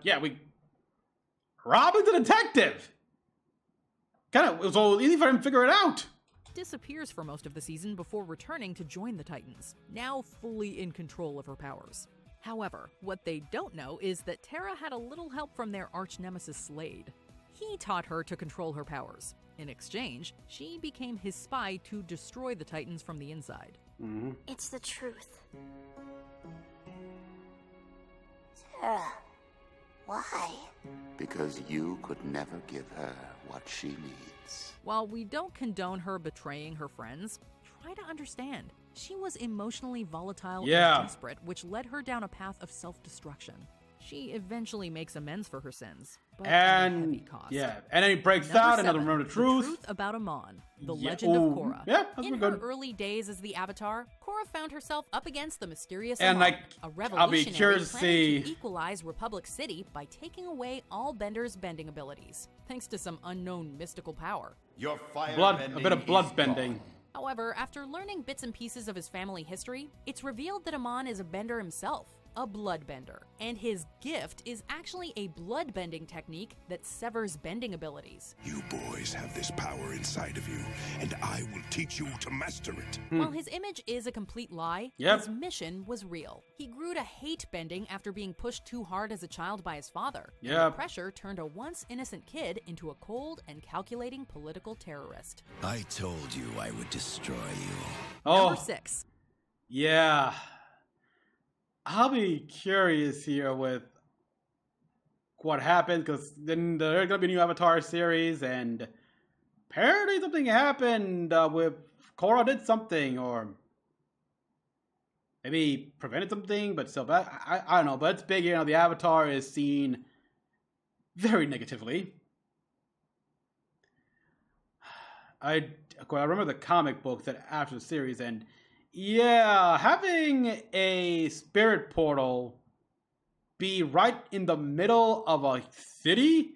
yeah, Robin's a detective. It was all easy for him to figure it out. Disappears for most of the season before returning to join the Titans, now fully in control of her powers. However, what they don't know is that Tara had a little help from their arch nemesis Slade. He taught her to control her powers. In exchange, she became his spy to destroy the Titans from the inside. It's the truth. Sarah, why? Because you could never give her what she needs. While we don't condone her betraying her friends, try to understand. She was emotionally volatile and desperate, which led her down a path of self-destruction. She eventually makes amends for her sins, but at a heavy cost. And then he breaks out and doesn't remember the truth. The truth about Amon, the legend of Korra. That's In good. her early days as the Avatar, Korra found herself up against the mysterious And, Amon, like, a I'll be revolutionary curious to planning to see- equalize Republic City by taking away all Bender's bending abilities, thanks to some unknown mystical power. Your fire a bit of blood bending. However, after learning bits and pieces of his family history, it's revealed that Amon is a bender himself, a bloodbender, and his gift is actually a blood-bending technique that severs bending abilities. You boys have this power inside of you, and I will teach you to master it. While his image is a complete lie, Yep. his mission was real. He grew to hate bending after being pushed too hard as a child by his father. And the Yep. pressure turned a once innocent kid into a cold and calculating political terrorist. I told you I would destroy you. Number 6. Yeah. I'll be curious here with what happens, because then there's going to be a new Avatar series, and apparently something happened with Korra did something, or maybe prevented something, but still, but I don't know, but it's big here. The Avatar is seen very negatively. I remember the comic book that after the series, and yeah, having a spirit portal be right in the middle of a city,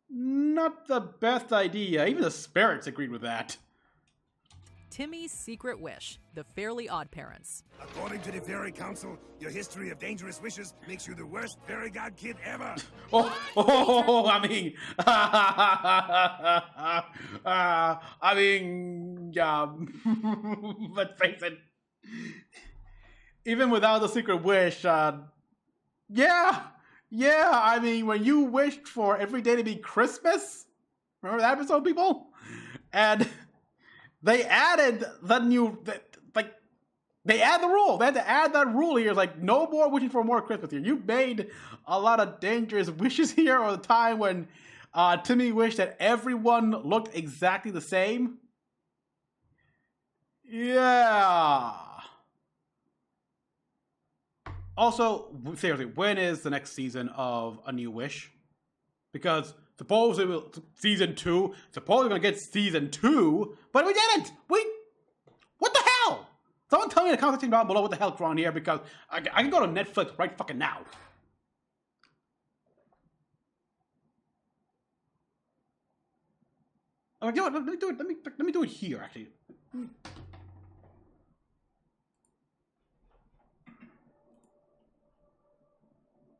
not the best idea. Even the spirits agreed with that. Timmy's secret wish, the Fairly Odd Parents. According to the Fairy Council, your history of dangerous wishes makes you the worst fairy god kid ever. Let's face it. Even without the secret wish, I mean, when you wished for every day to be Christmas, remember that episode, people? And they added the new, they add the rule. They had to add that rule here. Like, no more wishing for more Christmas here. You made a lot of dangerous wishes here, or the time when Timmy wished that everyone looked exactly the same. Yeah. Also, seriously, when is the next season of A New Wish? Because supposedly season 2, supposedly we're gonna get season 2, but we didn't. What the hell? Someone tell me in the comment section down below what the hell's wrong here, because I can go to Netflix right fucking now. Oh, you know what? Let me do it. Let me do it here, actually.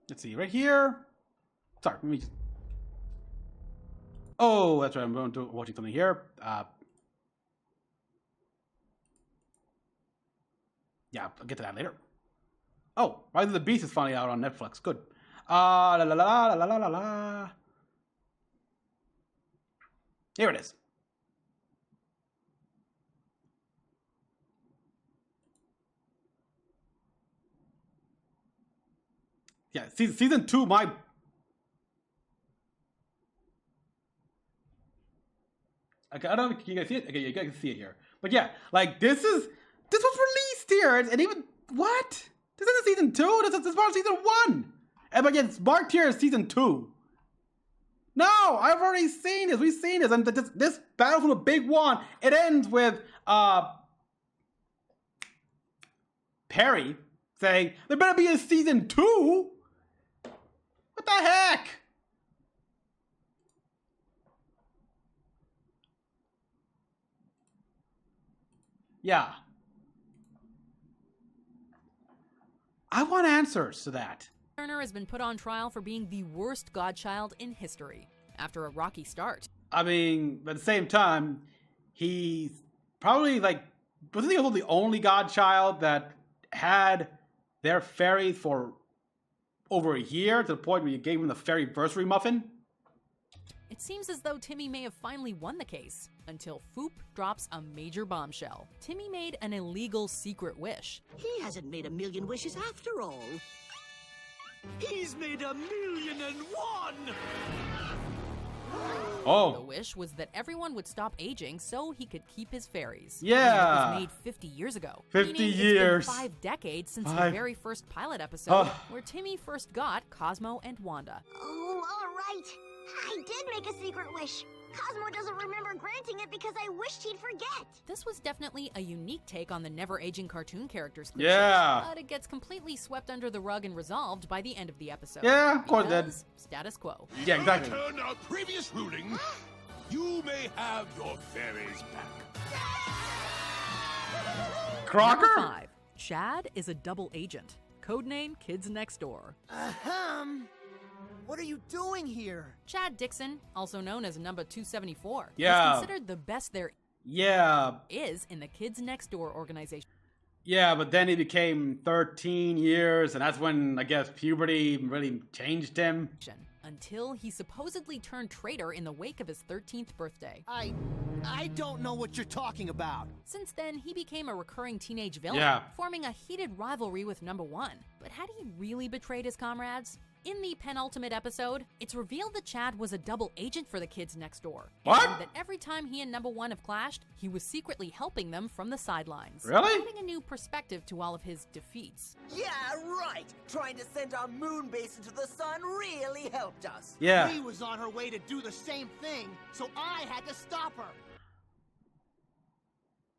Let's see, right here. Sorry, let me just. Oh, that's right. I'm going to watching something here. Yeah, I'll get to that later. Oh, Rise of the Beast is finally out on Netflix. Good. La la la la la la la la. Here it is. Yeah, season 2, my... Okay, I don't know if you guys see it. Okay, you guys can see it here. But yeah, like, this was released here, and even, what? This isn't season 2, this is part of season 1! And but yeah, it's marked here as season 2. No, I've already seen this, we've seen this, and this battle from the big one, it ends with, Perry saying, there better be a season 2! What the heck? Yeah. I want answers to that. Turner has been put on trial for being the worst godchild in history after a rocky start. I mean, at the same time, he's probably like, wasn't he also the only godchild that had their fairies for over a year, to the point where you gave him the fairy bursary muffin? It seems as though Timmy may have finally won the case, until Foop drops a major bombshell. Timmy made an illegal secret wish. He hasn't made a million wishes after all. He's made 1,000,001! Oh. The wish was that everyone would stop aging so he could keep his fairies. Yeah. It was made 50 years ago. 50 years. It's been 5 decades since the very first pilot episode where Timmy first got Cosmo and Wanda. Oh, all right. I did make a secret wish. Cosmo doesn't remember granting it because I wished he'd forget. This was definitely a unique take on the never-aging cartoon characters cliché, Yeah. but it gets completely swept under the rug and resolved by the end of the episode. Yeah, of course it did. Because status quo. Yeah, exactly. Turn our previous ruling. You may have your fairies back. Crocker? Number 5. Chad is a double agent. Codename Kids Next Door. What are you doing here? Chad Dixon, also known as number 274, Yeah. is considered the best there is in the Kids Next Door organization. Yeah, but then he became 13 years, and that's when, I guess, puberty really changed him. Until he supposedly turned traitor in the wake of his 13th birthday. I don't know what you're talking about. Since then, he became a recurring teenage villain, forming a heated rivalry with number 1. But had he really betrayed his comrades? In the penultimate episode, it's revealed that Chad was a double agent for the Kids Next Door. What? And that every time he and number 1 have clashed, he was secretly helping them from the sidelines. Really? Adding a new perspective to all of his defeats. Yeah, right. Trying to send our moon base into the sun really helped us. Yeah. She was on her way to do the same thing, so I had to stop her.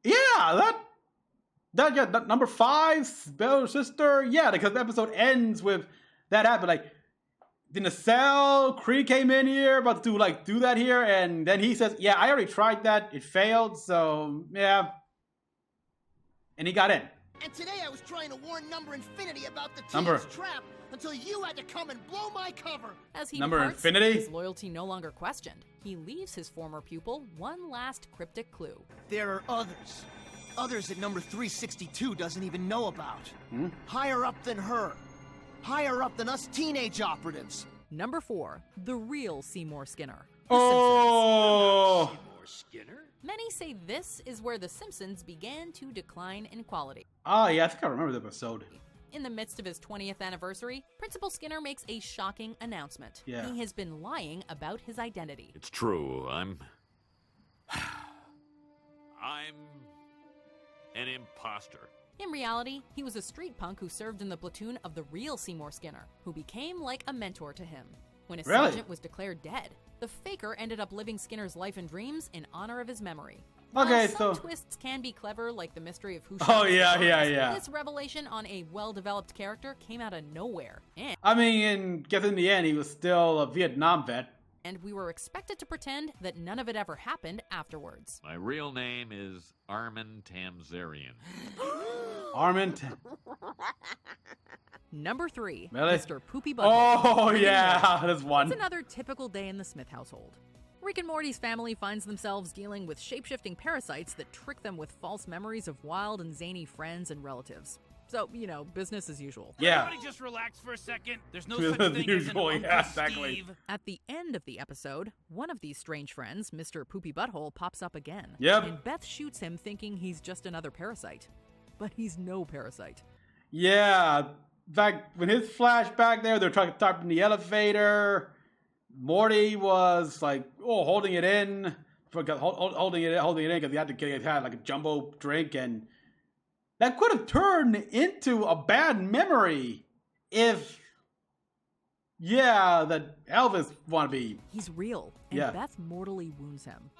Yeah, that number 5's better sister. Yeah, because the episode ends with that happened. Like, in the cell, Kree came in here, about to do that here, and then he says, "Yeah, I already tried that. It failed. So yeah," and he got in. And today I was trying to warn Number Infinity about the Number team's trap until you had to come and blow my cover. As he Number departs, Infinity? his loyalty no longer questioned. He leaves his former pupil one last cryptic clue. There are others. Others that number 362 doesn't even know about. Higher up than her. Higher up than us teenage operatives. Number 4, the real Seymour Skinner. Oh! Seymour Skinner? Many say this is where The Simpsons began to decline in quality. Oh, yeah, I think I remember the episode. In the midst of his 20th anniversary, Principal Skinner makes a shocking announcement. Yeah. He has been lying about his identity. It's true. I'm an imposter. In reality, he was a street punk who served in the platoon of the real Seymour Skinner, who became like a mentor to him. When his sergeant was declared dead, the faker ended up living Skinner's life and dreams in honor of his memory. Okay, While some twists can be clever, like the mystery of who Oh, shot yeah, Skinner, yeah. This revelation on a well-developed character came out of nowhere, I mean, and guess in the end, he was still a Vietnam vet. and we were expected to pretend that none of it ever happened afterwards. My real name is Armin Tamzarian. Armin. Number 3, Really? Mr. Poopy Butthole. Oh, yeah, that's one. It's another typical day in the Smith household. Rick and Morty's family finds themselves dealing with shape-shifting parasites that trick them with false memories of wild and zany friends and relatives. So, business as usual. Yeah. Everybody just relax for a second. There's no Business such as thing usual, as an yeah, Uncle exactly. Steve. At the end of the episode, one of these strange friends, Mr. Poopy Butthole, pops up again. Yep. And Beth shoots him thinking he's just another parasite. But he's no parasite. Yeah, in fact, when his flashback there, they're trying to talk in the elevator. Morty was holding it in, holding it in because he had like a jumbo drink, and that could have turned into a bad memory if, that Elvis wannabe. He's real, and Yeah. Beth mortally wounds him.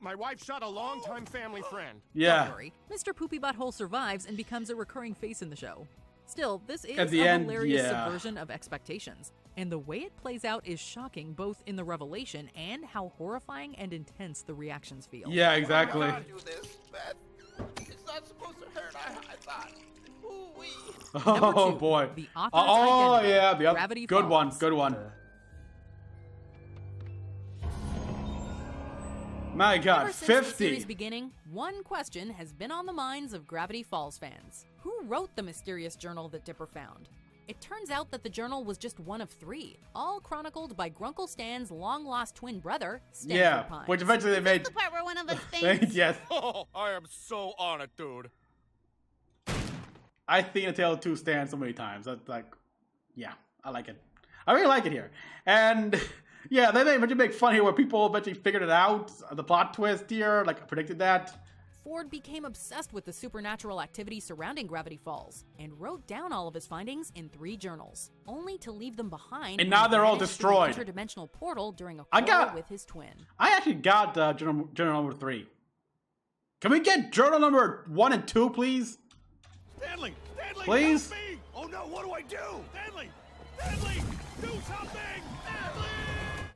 My wife shot a longtime family friend. Yeah. Don't worry, Mr. Poopy Butthole survives and becomes a recurring face in the show. Still, this is At the a end, hilarious yeah. subversion of expectations, and the way it plays out is shocking both in the revelation and how horrifying and intense the reactions feel. Yeah, exactly. It's not supposed to hurt, I thought. Ooh-wee. Number Oh 2, boy. The author's Oh identity. yeah, the Gravity good one, Falls. good one. My God, Ever since the 50. series beginning, one question has been on the minds of Gravity Falls fans. Who wrote the mysterious journal that Dipper found? It turns out that the journal was just one of 3, all chronicled by Grunkle Stan's long-lost twin brother, Stanford Pines. Which eventually they made. The part where one of us thinks. Yes. Oh, I am so on it, dude. I've seen A Tale of Two Stan so many times. That's like, yeah, I like it. I really like it here. And yeah, they eventually make fun here where people eventually figured it out. The plot twist here, like I predicted that. Ford became obsessed with the supernatural activity surrounding Gravity Falls and wrote down all of his findings in 3 journals, only to leave them behind. And now they're all destroyed. Interdimensional portal during a quarrel with his twin. I actually got journal number 3. Can we get journal number 1 and 2, please? Stanley, please. Help me! Oh no, what do I do? Stanley, do something! Stanley!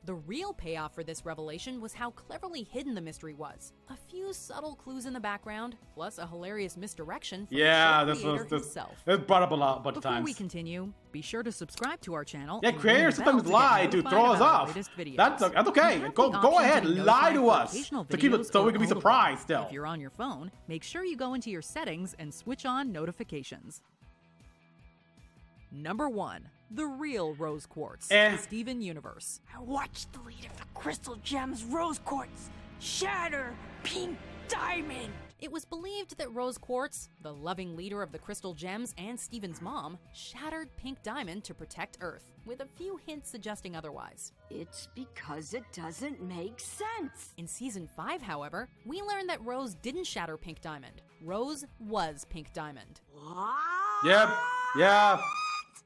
The real payoff for this revelation was how cleverly hidden the mystery was. A few subtle clues in the background, plus a hilarious misdirection from the creator himself. This brought up a bunch of times. Before we continue, be sure to subscribe to our channel. Yeah, creators sometimes lie to throw us off. That's okay. Go ahead, lie to us to keep it so we can be surprised still. If you're on your phone, make sure you go into your settings and switch on notifications. Number 1. The real Rose Quartz, Steven Universe. I watched the leader for Crystal Gems Rose Quartz shatter Pink Diamond. It was believed that Rose Quartz, the loving leader of the Crystal Gems and Steven's mom, shattered Pink Diamond to protect Earth, with a few hints suggesting otherwise. It's because it doesn't make sense. In Season 5, however, we learned that Rose didn't shatter Pink Diamond. Rose was Pink Diamond. What? Yep. Yeah.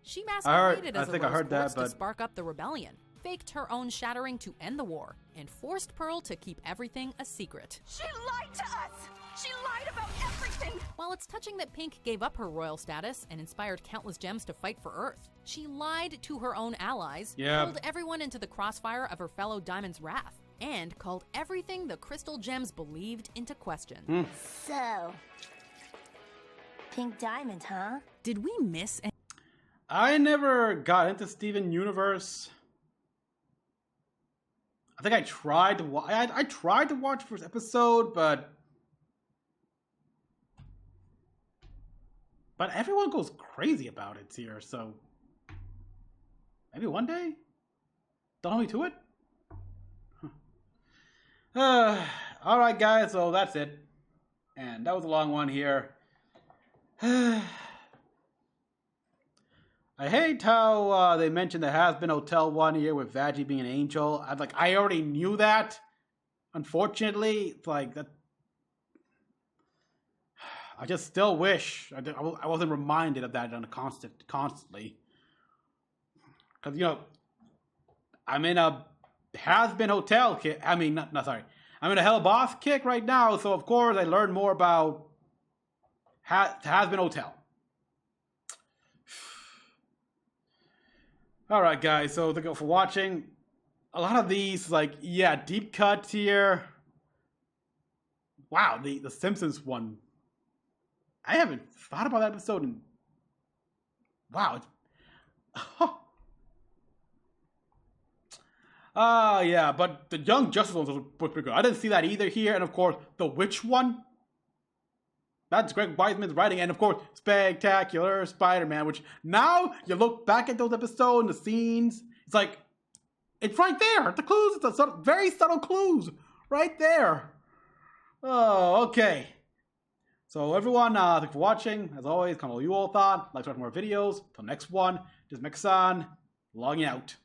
She masqueraded as a Rose Quartz that, to spark up the rebellion, faked her own shattering to end the war, and forced Pearl to keep everything a secret. She lied to us! She lied about everything! While it's touching that Pink gave up her royal status and inspired countless gems to fight for Earth, she lied to her own allies, pulled everyone into the crossfire of her fellow Diamond's wrath, and called everything the Crystal Gems believed into question. So, Pink Diamond, huh? Did we miss any? I never got into Steven Universe. I think I tried to watch. I tried to watch the first episode, but everyone goes crazy about it here. So maybe one day don't hold me to it. All right, guys. So that's it, and that was a long one here. I hate how they mentioned the Has-Been Hotel one here with Vaggie being an angel. I already knew that. Unfortunately, it's like that. I just still wish I wasn't reminded of that on a constantly. Because, you know, I'm in a Has-Been Hotel kick. I mean, sorry. I'm in a Hell Boss kick right now, so of course I learned more about Has-Been Hotel. Alright guys, so thank you for watching. A lot of these, deep cuts here. Wow, the Simpsons one. I haven't thought about that episode in... Wow. Yeah, but the Young Justice one was pretty good. I didn't see that either here. And of course, the Witch one. That's Greg Weisman's writing, and of course, Spectacular Spider-Man, which now you look back at those episodes and the scenes, it's like, it's right there. The clues, it's a very subtle clues right there. Oh, okay. So everyone, thanks for watching. As always, comment what you all thought. Like to watch more videos. Till next one, this is Mecha-san, logging out.